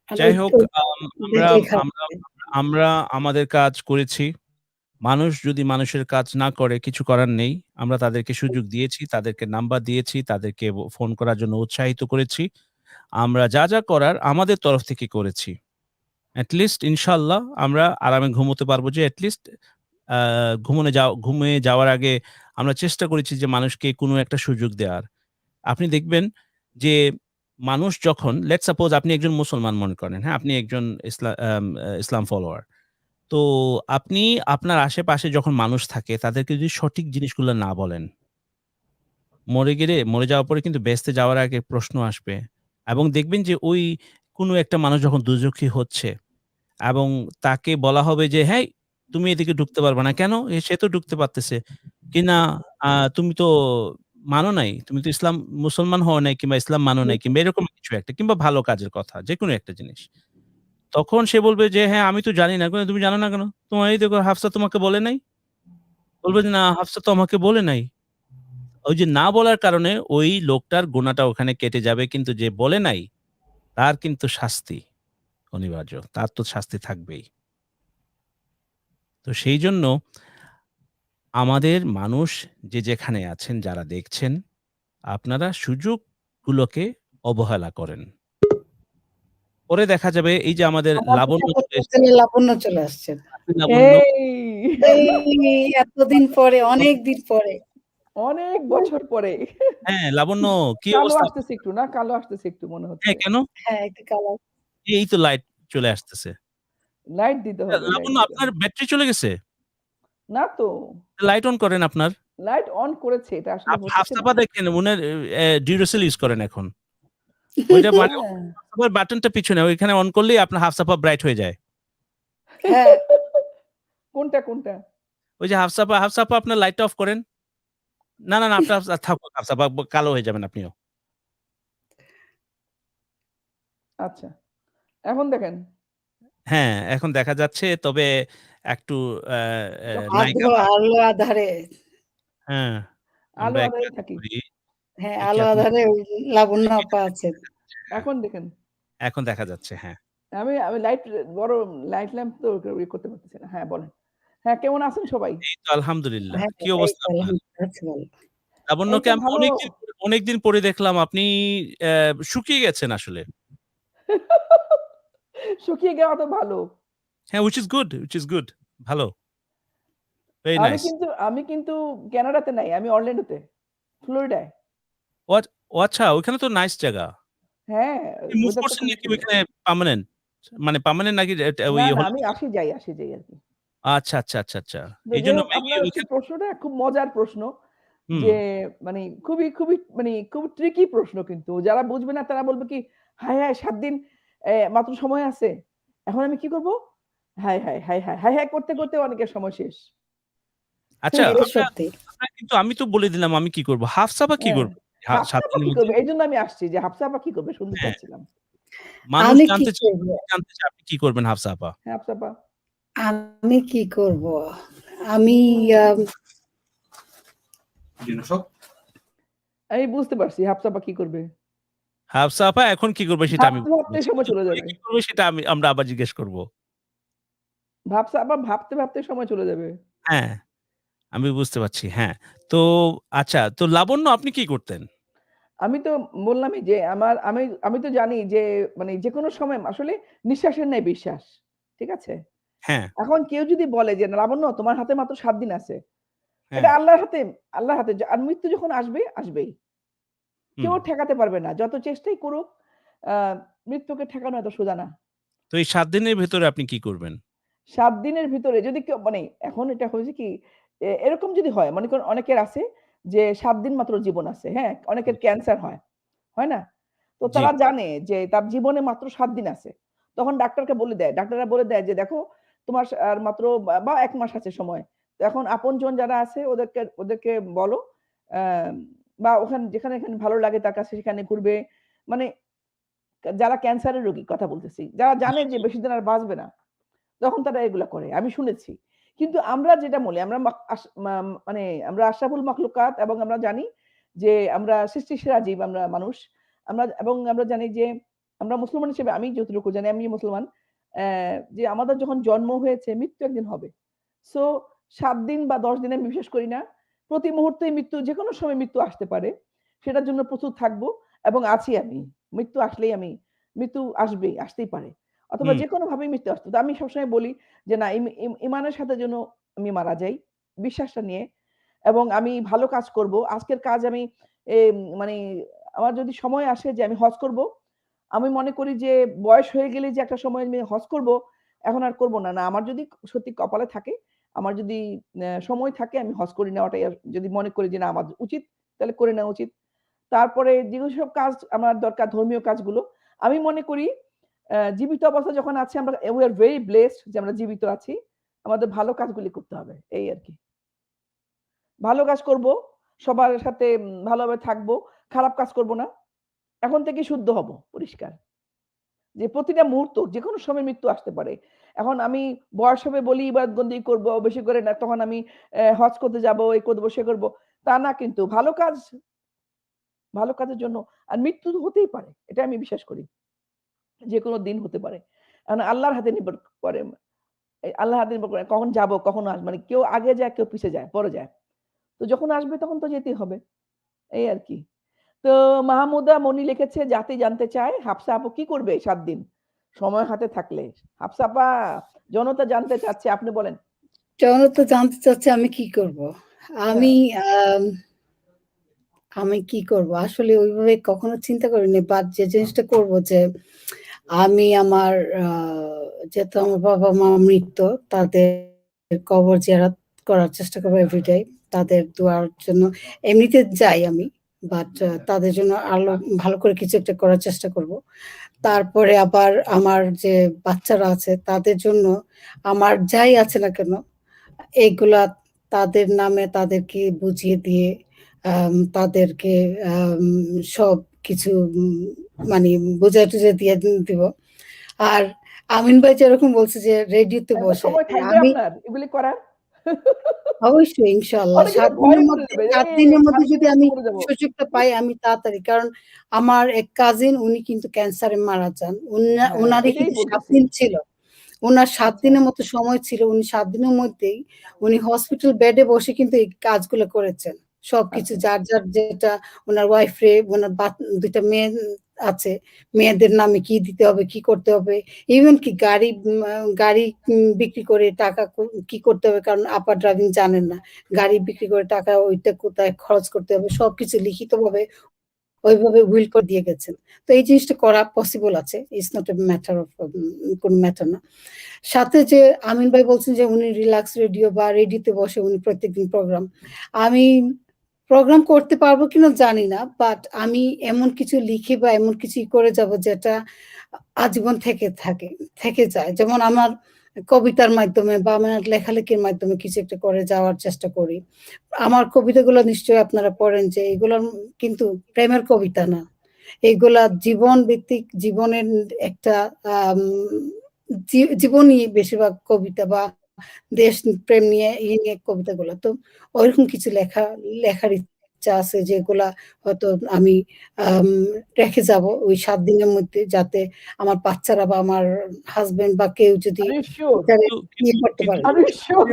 And যাই হোক আমরা এখানে আমরা আমরা আমাদের কাজ করেছি। মানুষ যদি মানুষের কাজ না করে কিছু করার নেই। আমরা তাদেরকে সুযোগ দিয়েছি, তাদেরকে নাম্বার দিয়েছি, তাদেরকে ফোন করার জন্য উৎসাহিত করেছি। আমরা যা, যা করার আমাদের তরফ থেকে করেছি। এট লিস্ট ইনশাআল্লাহ আমরা আরামে ঘুমোতে পারবো যে এট লিস্ট আ ঘুমিয়ে যাওয়ার আগে আমরা চেষ্টা করেছি যে মানুষকে কোনো একটা সুযোগ দেওয়ার। আপনি দেখবেন যে মানুষ যখন লেটস সাপোজ আপনি একজন মুসলমান মনে করেন, হ্যাঁ? আপনি একজন ইসলাম ফলোয়ার। তো আপনি আপনার আশেপাশে যখন মানুষ থাকে তাদেরকে যদি সঠিক জিনিসগুলো না বলেন, মরে যাওয়ার পরে কিন্তু বেহেশতে যাওয়ার আগে প্রশ্ন আসবে এবং দেখবেন যে ওই কোনো একটা মানুষ যখন দোজখী হচ্ছে এবং তাকে বলা হবে যে, "হেই তুমি এদিকে ঢুকতে পারবা না। কেন? সে তো ঢুকতে পারতেছে।" কিনা তুমি তো মানো নাই। তুমি তো মুসলমান হও নাই কিংবা ইসলাম মানো নাই কিংবা এরকম কিছু একটা কিংবা ভালো কাজের কথা। যেকোনো একটা জিনিস। তখন সে বলবে যে, "হ্যাঁ, আমি তো জানি না।" "তুমি জানো না কেন? তোমার এই দেখো হাফসা তোমাকে বলে নাই?" বলবে যে, "না, হাফসা তো আমাকে বলে নাই।" ওই যে না বলার কারণে ওই লোকটার গুনাহটা ওখানে কেটে যাবে। কিন্তু যে বলে নাই তার কিন্তু শাস্তি অনিবার্য। তার তো শাস্তি থাকবেই। তো সেইজন্য আমাদের মানুষ যে যেখানে আছেন যারা দেখছেন, আপনারা সুযোগগুলোকে অবহেলা করেন। পরে দেখা যাবে এই যে আমাদের আমাদের লাবণ্য সাথে চলে এসেছে। হোটেলে লাবণ্য চলে আসছেন। লাবণ্য এই এই এতদিন পরে, অনেকদিন পরে। অনেক বছর পরে। হ্যাঁ, লাবণ্য কি কালো অবস্থা? আসতেছে একটু না? কালো আসতেছে একটু মনে হচ্ছে। হ্যাঁ, কেন? হ্যাঁ, একটা কালার। এই তো লাইট চলে আসতেছে। লাইট দিতে হবে, লাইট লাবণ্য দিতে আপনার হবে। ব্যাটারি চলে গেছে? না তো। লাইট অন করেন আপনার। লাইট অন করেছে এটা আসলে হচ্ছে না। হাফ-সাফা দেখেন মনে ডিউরাসেল ইউজ করেন এখন। ওইটা মানে হ্যাঁ। হাফ-সাফার বাটনটা পিছনে ওইখানে অন করলেই আপনার হাফ-সাফা ব্রাইট হয়ে যায়। হ্যাঁ, কোনটা, কোনটা? ওই যে হাফ-সাফা আপনার লাইটটা অফ করেন। না, আপনার থাকুক হাফ-সাফা কালো হয়ে যাবেন আপনিও। আচ্ছা। এখন দেখেন। হ্যাঁ, এখন দেখা যাচ্ছে তবে একটু আ আ নায়িকা আলো আধারে। হ্যাঁ, আলো আমরা এক আঁধারে কাজ থাকি। করি। হ্যাঁ, দেখি আলো আপনি আধারে ওই লাবণ্য আপা আছেন। হ্যাঁ, এখন দেখেন। এখন দেখা যাচ্ছে হ্যাঁ। আমি বড় লাইট ল্যাম্প তো করতে পারতেছি না। হ্যাঁ, বলেন। হ্যাঁ, কেমন আছেন সবাই? এই তো আলহামদুলিল্লাহ। হ্যাঁ, কি এই অবস্থা তো আপনার? আলহামদুলিল্লাহ আছি ভালো। এই লাবণ্যকে তো আমি ভালো। অনেকদিন পরে দেখলাম আপনি অ্যা শুকিয়ে গেছেন আসলে। শুকিয়ে যাওয়া তো ভালো। হ্যাঁ, which is good ভালো। Very nice. আমি কিন্তু কানাডাতে নাই। আমি অরল্যান্ডোতে। ফ্লোরিডায়। হোয়াট ও আচ্ছা ওইখানে তো নাইস জায়গা। হ্যাঁ, আপনি মুভ ওয়েদারটা করছেন খুবই নাকি সুন্দর। ওইখানে পার্মানেন্ট? মানে পার্মানেন্ট নাকি ওই না, না হলো আমি আসি যাই আরকি। আচ্ছা। তো যাই এইজন্য হোক মেবি আপনার হচ্ছে ওইখানে প্রশ্নটা খুব মজার প্রশ্ন। হুম। যে মানে খুব ট্রিকি প্রশ্ন কিন্তু। যারা বুঝবে না তারা বলবে কি, "হায়! ৭ দিন মাত্র সময় আছে। এখন আমি কি করব?" হায়! করতে অনেকের সময় শেষ। আচ্ছা এটা আমরা সত্যি। কিন্তু আমি তো বলে দিলাম আমি কি করব। হাফ সাবা কি হ্যাঁ। করবে? ৭ হাফসা আপা দিনের কি মধ্যে? করবে? এইজন্য আমি আসছি যে হাফসা আপা কি করবে শুনতে হ্যাঁ, চাচ্ছিলাম। মানুষ আমি কি জানতে চায় করব? আপনি কি করবেন হাফসা আপা? হ্যাঁ, হাফসা আপা। আমি কি করব? আমি আমি বুঝতে পারছি হাফসা আপা কি করবে। হাফসা আপা এখন কি করবে সেটা আমি ভাবতে, ভাবতে সময় চলে যাবে। কি করবে সেটা আমরা আবার জিজ্ঞেস করব। হাফসা আপা ভাবতে, ভাবতে সময় চলে যাবে। হ্যাঁ, আমি বুঝতে পারছি। হ্যাঁ। তো আচ্ছা, তো লাবণ্য আপনি কি করতেন? আমি তো বললামই যে আমি তো জানি যে মানে যেকোনো সময় আসলে নিঃশ্বাসের ন্যায় বিশ্বাস। ঠিক আছে? হ্যাঁ, এখন কেউ যদি বলে যে, "লাবণ্য তোমার হাতে মাত্র ৭ দিন আছে।" হ্যাঁ। এটা আল্লাহর হাতে। আর মৃত্যু যখন আসবে, আসবেই। কেউ হুম। ঠেকাতে পারবে না। যত চেষ্টাই করুক আ মৃত্যুকে ঠেকানো এত সোজা না। তো এই ৭ দিনের ভেতরে আপনি কি করবেন? ৭ দিনের ভিতরে যদি কেউ মানে এখন এটা হয়েছে কি এরকম যদি হয় মনে করেন অনেকের আছে যে ৭ দিন মাত্র জীবন আছে। হ্যাঁ? অনেকের জি, ক্যান্সার হয়। হয় না? তো জি। তারা জানে যে তার জীবনে মাত্র ৭ দিন আছে। তখন ডাক্তারকে বলে দেয়। ডাক্তাররা বলে দেয় যে, "দেখো তোমার আর মাত্র বা ১ মাস আছে সময়। তো এখন আপনজন যারা আছে ওদেরকে বলো অ্যা বা যেখানে ভালো লাগে তার কাছে সেখানে ঘুরবে।" মানে যারা ক্যান্সারের রোগী কথা বলতেছি। যারা জি, জানে যে জি। বেশিদিন আর বাঁচবে না। তখন তারা এগুলা করে। আমি শুনেছি। কিন্তু আমরা যেটা বলি আমরা মা আস মা মানে আমরা আশরাফুল মাখলুকাত এবং আমরা জানি যে আমরা সৃষ্টির সেরা জীব আমরা মানুষ। আমরা জানি যে আমরা মুসলমান হিসেবে আমি যতটুকু জানি আমি মুসলমান। যে আমাদের যখন জন্ম হয়েছে মৃত্যু একদিন হবে। সো ৭ দিন বা ১০ দিন আমি বিশ্বাস করি না। প্রতি মুহূর্তেই মৃত্যু যেকোনো সময় মৃত্যু আসতে পারে। সেটার জন্য প্রস্তুত থাকবো এবং আছি আমি। মৃত্যু আসলেই মৃত্যু আসবেই, আসতেই পারে। অথবা হুম, যেকোনোভাবেই মৃত্যু আসতে তো আমি সবসময় বলি যে না ইমানের সাথে যেন আমি মারা যাই। বিশ্বাসটা নিয়ে এবং আমি ভালো কাজ করব। আজকের কাজ আমি মানে আমার যদি সময় আসে যে আমি হজ করব, আমি মনে করি যে বয়স হয়ে গেলে যে একটা সময় আমি হজ করব, এখন আর করব না। না আমার যদি সত্যি কপালে থাকে, আমার যদি সময় থাকে আমি হজ করে নেওয়াটাই যদি মনে করি যে না আমার উচিত, তাহলে করে নেওয়া উচিত। তারপরে যেসব কাজ আমার দরকার ধর্মীয় কাজগুলো, আমি মনে করি জীবিত অবস্থায় যখন আছি আমরা we are very blessed যে আমরা জীবিত আছি। আমাদের ভালো কাজগুলি করতে হবে। এই আরকি। ভালো কাজ করব, সবার সাথে ভালোভাবে থাকবো, খারাপ কাজ করব না। এখন থেকেই শুদ্ধ হব, পরিষ্কার। যে প্রতিটা মুহূর্ত যেকোনো সময় মৃত্যু আসতে পারে। এখন আমি বয়স হবে বলি ইবাদতবন্দি করব, বেশি করে না তখন আমি হজ করতে যাব, এই করব, সে করব। তা না কিন্তু ভালো কাজের জন্য আর মৃত্যু তো হতেই পারে। এটা আমি বিশ্বাস করি। যেকোনো দিন হতে পারে। কারণ আল্লাহর হাতে নির্ভর করে। আল্লাহর হাতে নির্ভর করে কখন যাব, কখন মানে কেউ আগে যায়, কেউ পিছে যায়, পরে যায়। তো যখন আসবে তখন তো যেতেই হবে। এই আরকি। তো মাহমুদা মনি লিখেছে জাতি জানতে চায় হাফসা আপু কি করবে ৭ দিন? সময় হাতে থাকলে। হাফসা আপা জনতা জানতে চাচ্ছে আপনি বলেন। জনতা জানতে চাচ্ছে আমি কি করব? হ্যাঁ। আমি আম আমি কি করব? আসলে ওইভাবে কখনো চিন্তা করিনি। বাট যে জিনিসটা করব যে আমি আমার আ যেহেতু আমার বাবা-মা মৃত, তাদের কবর জিয়ারত করার চেষ্টা করব এভরিডে। তাদের দোয়ার জন্য এমনিতে যাই আমি। বাট তাদের জন্য আরো ভালো করে কিছু একটা করার চেষ্টা করব। তারপরে আবার আমার যে বাচ্চারা আছে তাদের জন্য আমার যাই আছে না কেন এগুলা তাদের নামে তাদেরকে বুঝিয়ে দিয়ে তাদেরকে আম সবকিছু মানে বুঝায়-টুঝায় দিয়ে দিব। আর আমিন ভাই যেরকম বলছে যে রেডিওতে এখন বসে। সময় থাকবে আমি আপনার এগুলি করার? অবশ্যই ইনশাআল্লাহ অনেকে তো ৭ দিনের ভয় করে মধ্যে দেবে। ৭ দিনের মধ্যে সারাদিন যদি ব্যস্ত আমি করে যাব। সুযোগটা পাই আমি তাড়াতাড়ি। কারণ আমার এক কাজিন উনি কিন্তু ক্যান্সারে মারা যান। হ্যাঁ, উনারই এটাই কিন্তু ৭ বলতেছি। দিন ছিল। উনার ৭ আচ্ছা, দিনের মতো সময় ছিল। উনি ৭ দিনের মধ্যেই উনি হসপিটাল বেডে বসে কিন্তু এই কাজগুলো করেছেন। সবকিছু আচ্ছা। যার যেটা উনার ওয়াইফরে, উনার ২ টা মেয়ে আছে। মেয়েদের নামে কি দিতে হবে, কি করতে হবে। ইভেন কি গাড়ি বিক্রি করে টাকা কি করতে হবে কারণ আপা ড্রাইভিং জানেন না। গাড়ি বিক্রি করে টাকা ওইটা কোথায় খরচ করতে হবে সবকিছু লিখিতভাবে ওইভাবে উইল করে দিয়ে গেছেন। তো এই জিনিসটা করা পসিবল আছে। It's not a matter of কোন ম্যাটার না। সাথে যে আমিন ভাই বলছেন যে উনি রিল্যাক্স রেডিও বা রেডিওতে বসে উনি প্রত্যেকদিন প্রোগ্রাম। আমি প্রোগ্রাম করতে পারবো কিনা জানি না। বাট আমি এমন কিছু লিখি বা এমন কিছু করে যাব যেটা আজীবন থেকে যায়। যেমন আমার কবিতার মাধ্যমে বা আমার লেখালেখির মাধ্যমে কিছু একটা করে যাওয়ার চেষ্টা করি। আমার কবিতাগুলো নিশ্চয়ই আপনারা পড়েন যে এগুলো কিন্তু প্রেমের কবিতা না। এগুলা জীবন ভিত্তিক জীবনের একটা আম জীবনী বেশিরভাগ কবিতা বা দেশ প্রেম নিয়ে নিয়ে কবিতাগুলো। তো ওইরকম কিছু লেখার ইচ্ছা আছে যেগুলা হয়তো আমি আম রেখে যাবো ওই ৭ দিনের মধ্যে, যাতে আমার বাচ্চারা বা আমার হাসব্যান্ড বা কেউ যদি আর ইউ সিউর? এটারে ইয়ে কিন্তু করতে কিন্তু পারে। Are you sure?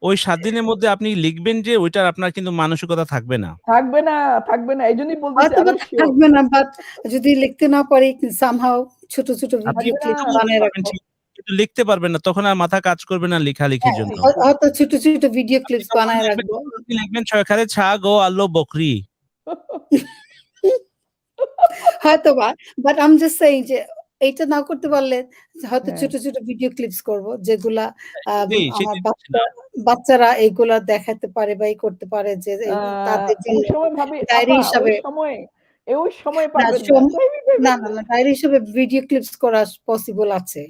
ওই ৭ দিনের মধ্যে আপনি লিখবেন যে ওইটার আপনার কিন্তু মানসিকতা থাকবে না। থাকবে না, থাকবে না। এইজন্যই বলতেছি আর হয়তোবা ইউ সিউর? থাকবে না, বাট যদি লিখতে না পারি somehow ছোট, ছোট আপনি ভিডিও থাকবে ক্লিপ না। কথা বলতে বানায় পারবেন রাখবো। ঠিক, কিন্তু লিখতে পারবেন না। তখন আর মাথা কাজ করবে না লেখালেখির হ্যাঁ, জন্য। হয়তো ছোট, ছোট ভিডিও আপনি ক্লিপস তখন বানায় লিখবেন রাখবো। আপনি লিখবেন ৬ খারে ছা গো আল্লো বকরি। হয়তোবা, but I am just saying যে এইটা না করতে পারলে হয়তো হ্যাঁ। ছোট, ছোট ভিডিও ক্লিপস করব যেগুলা আমার সেটাই বলছি না। বাচ্চারা এইগুলা দেখাতে পারে বা করতে পারে যে আ তাদের ওই জন্য সময় ভাবি ডায়েরি আপা হিসাবে ওই সময় না পারবেন না। টাইমই না, পাইবেন না, না। না, ডায়েরি হিসেবে ভিডিও ক্লিপস করা পসিবল আছে।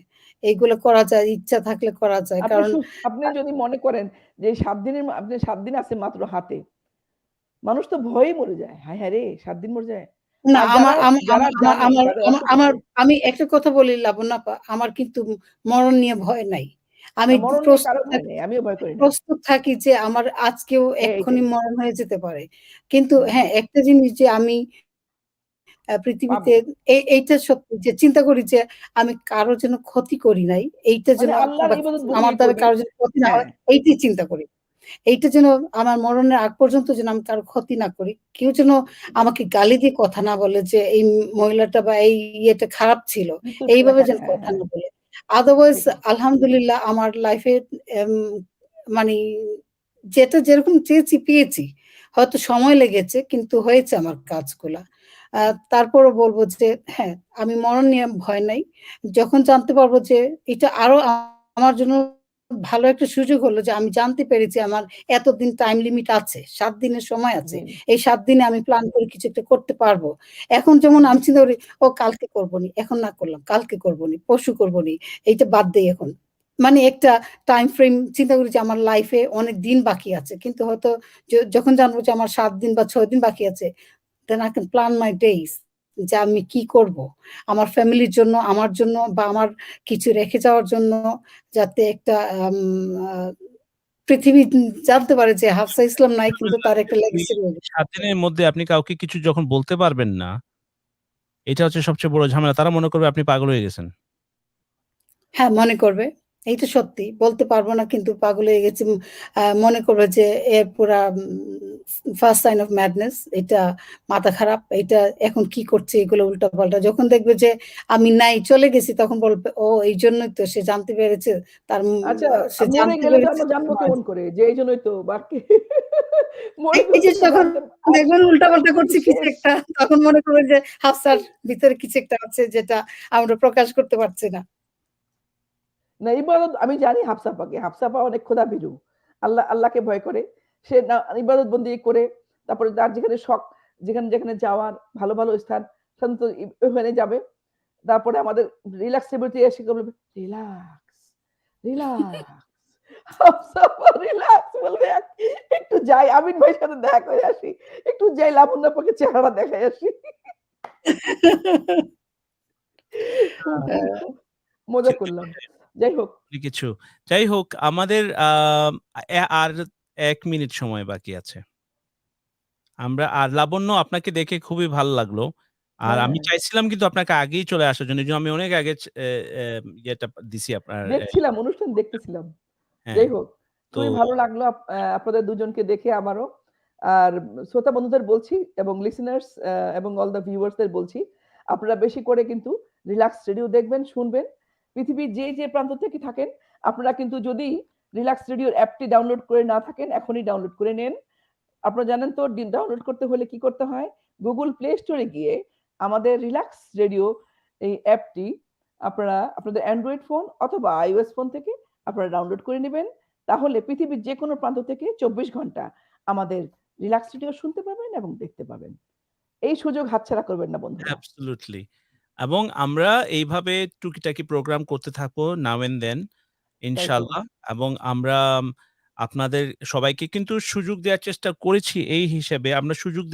এইগুলো করা যায়, ইচ্ছা থাকলে করা যায়। আপনি কারণ আপনি যদি মনে করেন যে ৭ দিনের আপনি ৭ দিন আছে মাত্র হাতে। মানুষ তো ভয়েই মরে যায়। হায়, হায় রে! ৭ দিন মরে যায়। না, আর আমার যারা আমার জানে আমার তাদের আমার অসুখ আমার আছে। আমি একটা কথা বলি লাবণ্য আপা, আমার কিন্তু মরণ নিয়ে ভয় নাই। আমি মরণ নিয়ে প্রস্তুত কারো ভয় থাকি নেই। আমিও ভয় করি না। প্রস্তুত থাকি যে আমার আজকেও এক্ষুনি এইটাই। মরণ হয়ে যেতে পারে। কিন্তু হুম, হ্যাঁ, একটা জিনিস যে আমি পৃথিবীতে পাবো। এইটা সত্যি যে চিন্তা করি যে আমি কারো যেন ক্ষতি করি নাই। এইটা মানে যেন আল্লাহর বা ইবাদত আমার বন্দেগী দ্বারা করি। কারো যেন ক্ষতি না হ্যাঁ, হয়, এইটাই চিন্তা করি। এইটা যেন আমার মরণের আগ পর্যন্ত যেন আমি কারো ক্ষতি না করি। কেউ যেন আমাকে গালি দিয়ে কথা না বলে যে এই মহিলাটা বা এই ইয়েটা খারাপ ছিল। মৃত্যুর এইভাবে হ্যাঁ, যেন হ্যাঁ, কথা হ্যাঁ। না বলে। আদারওয়াইজ সেটাই। আলহামদুলিল্লাহ আমার লাইফে এম মানি যেটা যেরকম চেয়েছি পেয়েছি। হয়তো সময় লেগেছে কিন্তু হয়েছে আমার কাজগুলা। আ তারপরও বলব যে হ্যাঁ, আমি মরণ নিয়ে ভয় নাই। যখন জানতে পারবো যে এটা আরো আমার জন্য ভালো একটা সুযোগ হলো যে আমি জানতে পেরেছি আমার এতদিন টাইম লিমিট আছে। ৭ দিনের সময় আছে। জি। এই ৭ দিনে আমি প্ল্যান করে কিছু একটা করতে পারবো। এখন যেমন আমি চিন্তা করি, "ও কালকে করবনি। এখন না করলাম। কালকে করবনি, পরশু করবনি। এইটা বাদ দেই এখন।" মানে একটা টাইম ফ্রেম চিন্তা করি যে আমার লাইফে অনেক দিন বাকি আছে। কিন্তু হয়তো যখন জানবো যে আমার ৭ দিন বা ৬ দিন বাকি আছে, then I can plan my days যে আমি কি করব? আমার ফ্যামিলির জন্য, আমার জন্য বা আমার কিছু রেখে যাওয়ার জন্য, যাতে একটা আম আ পৃথিবী জানতে পারে যে হাফসা ইসলাম নাই কিন্তু ঝামেলা তার যে একটা আপনি লেগেসি রয়ে গেছে। ৭ দিনের মধ্যে আপনি কাউকে কিছু যখন বলতে পারবেন না, এটা হচ্ছে সবচেয়ে বড় ঝামেলা। তারা মনে করবে আপনি পাগল হয়ে গেছেন। হ্যাঁ, মনে করবে। এই তো সত্যি। বলতে পারব না কিন্তু পাগল হয়ে গেছি। মনে করবে যে এ পুরা ফার্স্ট সাইন অফ ম্যাডনেস। এটা মাথা খারাপ। এটা এখন কি করছে এগুলো উল্টাপাল্টা। যখন দেখবে যে আমি নাই চলে গেছি তখন বলবে, "ও এইজন্যই তো সে জানতে পেরেছে তার আচ্ছা, সে মরে জানতে গেলে তো পেরেছে আমরা তার জানবো মারা কেমন যেতে।" করে? যে এইজন্যই তো বাকি মরে এই গেলে যে তো যখন জানতে আর দেখবেন আর উল্টাপাল্টা যদি করছি কিছু শেষ একটা তখন মনে করবেন যে হাফসার ভিতরে কিছু একটা আছে যেটা আমরা প্রকাশ করতে পারছি না। না ইবাদত আমি জানি হাফসা আপাকে। হাফসা আপা অনেক খোদাভীরু। আল্লাহকে ভয় করে। সে না ইবাদত বন্দেগী করে। তারপরে যার যেখানে শখ, যেখানে যাওয়ার ভালো, ভালো স্থান শান্ত ওখানে যাবে। তারপরে আমাদের রিল্যাক্সেবিলিটি এসে বলবে, "রিল্যাক্স, রিল্যাক্স।" হাফসা আপা রিল্যাক্স বলবে একটু যাই আমিন ভাইয়ের সাথে দেখা করে আসি। একটু যাই লাবণ্য আপাকে চেহারা দেখায় আসি। খুব, আ খুব, খুব মজা করলাম। যাই হোক কিছু। যাই হোক আমাদের আর ১ মিনিট সময় বাকি আছে। আর লাবণ্য আপনাকে দেখে খুবই ভাল লাগলো। আর হ্যাঁ, আমি চাইছিলাম কিন্তু আপনাকে আগেই চলে আসার জন্য। এজন্য আমি অনেক আগে চ এ এ ইয়েটা দিছি আপনার দেখছিলাম অনুষ্ঠান দেখতেছিলাম। হ্যাঁ, যাই হোক, তো খুবই ভালো লাগলো আপনাদের দুজনকে দেখে আমারও। আর শ্রোতা বন্ধুদের বলছি এবং লিসেনার্স এবং অল দ্যা ভিউয়ার্স দের বলছি, আপনারা বেশি করে কিন্তু রিল্যাক্স রেডিও দেখবেন, শুনবেন। পৃথিবীর যে প্রান্ত থেকে থাকেন, আপনারা কিন্তু যদি রিল্যাক্স রেডিওর অ্যাপটি ডাউনলোড করে না থাকেন, এখনই ডাউনলোড করে নেন। আপনারা জানেন তো ডাউনলোড করতে হলে কি করতে হয়? Google Play Store এ গিয়ে আমাদের রিল্যাক্স রেডিও এই অ্যাপটি আপনারা আপনাদের অ্যান্ড্রয়েড ফোন অথবা iOS ফোন থেকে আপনারা ডাউনলোড করে নিবেন। তাহলে পৃথিবীর যেকোনো প্রান্ত থেকে ২৪ ঘন্টা আমাদের রিল্যাক্স রেডিও শুনতে পাবেন এবং দেখতে পাবেন। এই সুযোগ হাতছাড়া করবেন না বন্ধুরা। অ্যাবসোলিউটলি। এবং আমরা এইভাবে টুকিটাকি প্রোগ্রাম করতে থাকবো নাও অ্যান্ড দেন তাই তো। ইনশাআল্লাহ। এবং আমরা আপনাদের সবাইকে কিন্তু সুযোগ দেওয়ার চেষ্টা করেছি এই হিসেবে আমরা সুযোগ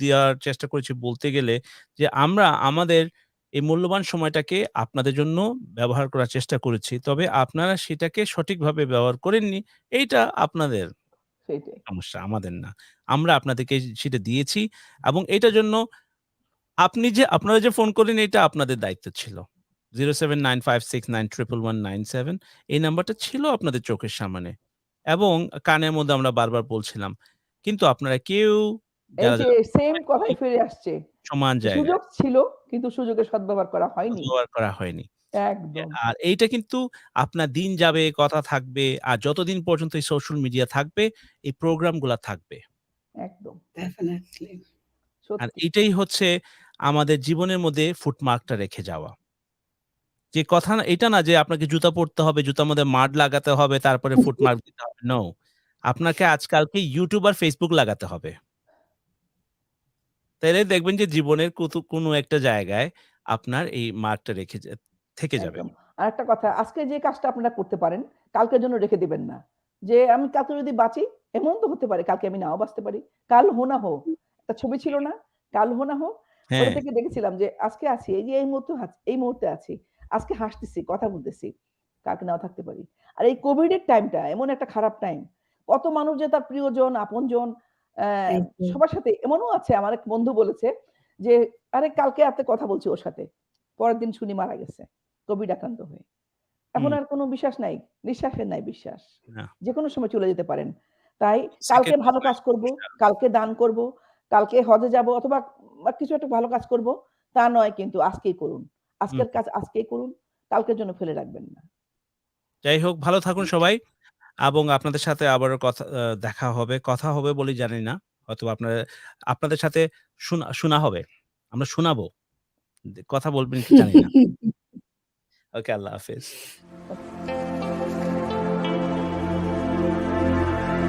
দেওয়ার চেষ্টা করেছি বলতে গেলে যে আমরা আমাদের এই মূল্যবান সময়টাকে আপনাদের জন্য ব্যবহার করার চেষ্টা করেছি। তবে আপনারা সেটাকে সঠিকভাবে ব্যবহার করেননি। এইটা আপনাদের সেইটাই। সমস্যা, আমাদের না। আমরা আপনাদেরকে সেটা দিয়েছি এবং এটার জন্য আপনারা যে ফোন করলেন এটা আপনাদের দায়িত্ব ছিল। 07956911197 এই নাম্বারটা ছিল আপনাদের চোখের সামনে এবং কানের মধ্যে আমরা বারবার বলছিলাম। কিন্তু আপনারা কেউ এই যারা যে সেম কথাই ফিরে আসছে। সমান জায়গায় সুযোগ ছিল কিন্তু সুযোগের সদ্ব্যবহার করা হয়নি। ব্যবহার করা হয়নি। একদম, আর এইটা কিন্তু আপনার দিন যাবে, কথা থাকবে। আর যতদিন পর্যন্ত এই সোশ্যাল মিডিয়া থাকবে, এই প্রোগ্রামগুলা থাকবে। একদম। ডেফিনিটলি। আর সত্যি। এইটাই হচ্ছে আমাদের জীবনের মধ্যে ফুটমার্কটা রেখে যাওয়া। যে কথা না এটা না যে আপনাকে জুতা পরতে হবে, জুতার মধ্যে মাড লাগাতে হবে, তারপরে ফুটমার্ক দিতে হবে। নো। আপনাকে আজকালকে YouTube আর Facebook লাগাতে হবে। তাইলে দেখবেন যে জীবনের কোনো একটা জায়গায় আপনার এই মার্কটা থেকে যাবে। একদম। আরেকটা কথা, আজকে যে কাজটা আপনারা করতে পারেন, কালকের জন্য রেখে দিবেন না। যে আমি কালকে যদি বাঁচি, এমন তো হতে পারে কালকে আমি নাও বাঁচতে পারি। কাল হো না হো। একটা ছবি ছিল না? কাল হো না হো? ওটা হ্যাঁ, থেকে দেখেছিলাম যে আজকে আছি, এই যে এই মুহূর্তে আছি। আজকে হাসতেছি, কথা বলতেছি। কালকে নাও থাকতে পারি। আর এই কোভিড এর টাইমটা এমন একটা খারাপ টাইম। কত মানুষ যে তার প্রিয়জন, আপনজন অ্যা একদম। সবার সাথে এমনও আছে আমার এক বন্ধু বলেছে যে, "আরে কালকে রাতে কথা বলছি ওর সাথে। পরের দিন শুনি মারা গেছে।" কোভিড আক্রান্ত হয়ে। এখন হুম, আর কোনো বিশ্বাস নাই। নিঃশ্বাসের নাই বিশ্বাস। না। যেকোনো সময় চলে যেতে পারেন। তাই কালকে সেকেন্ড ভালো কাজ করব, কালকে দান করব, কালকে হজে যাব অথবা কিছু একটা ভালো কাজ করব, তা নয় কিন্তু আজকেই করুন। হুম। আজকের কাজ আজকেই করুন। কালকের জন্য ফেলে রাখবেন না। যাই হোক ভালো থাকুন সবাই এবং আপনাদের সাথে আবারও দেখা হবে। কথা হবে বলেই জানি না। হয়তোবা আপনাদের সাথে শোনা হবে। আমরা শোনাবো। কথা বলবেন কি জানি না। ওকে, আল্লাহ হাফেজ। ওকে।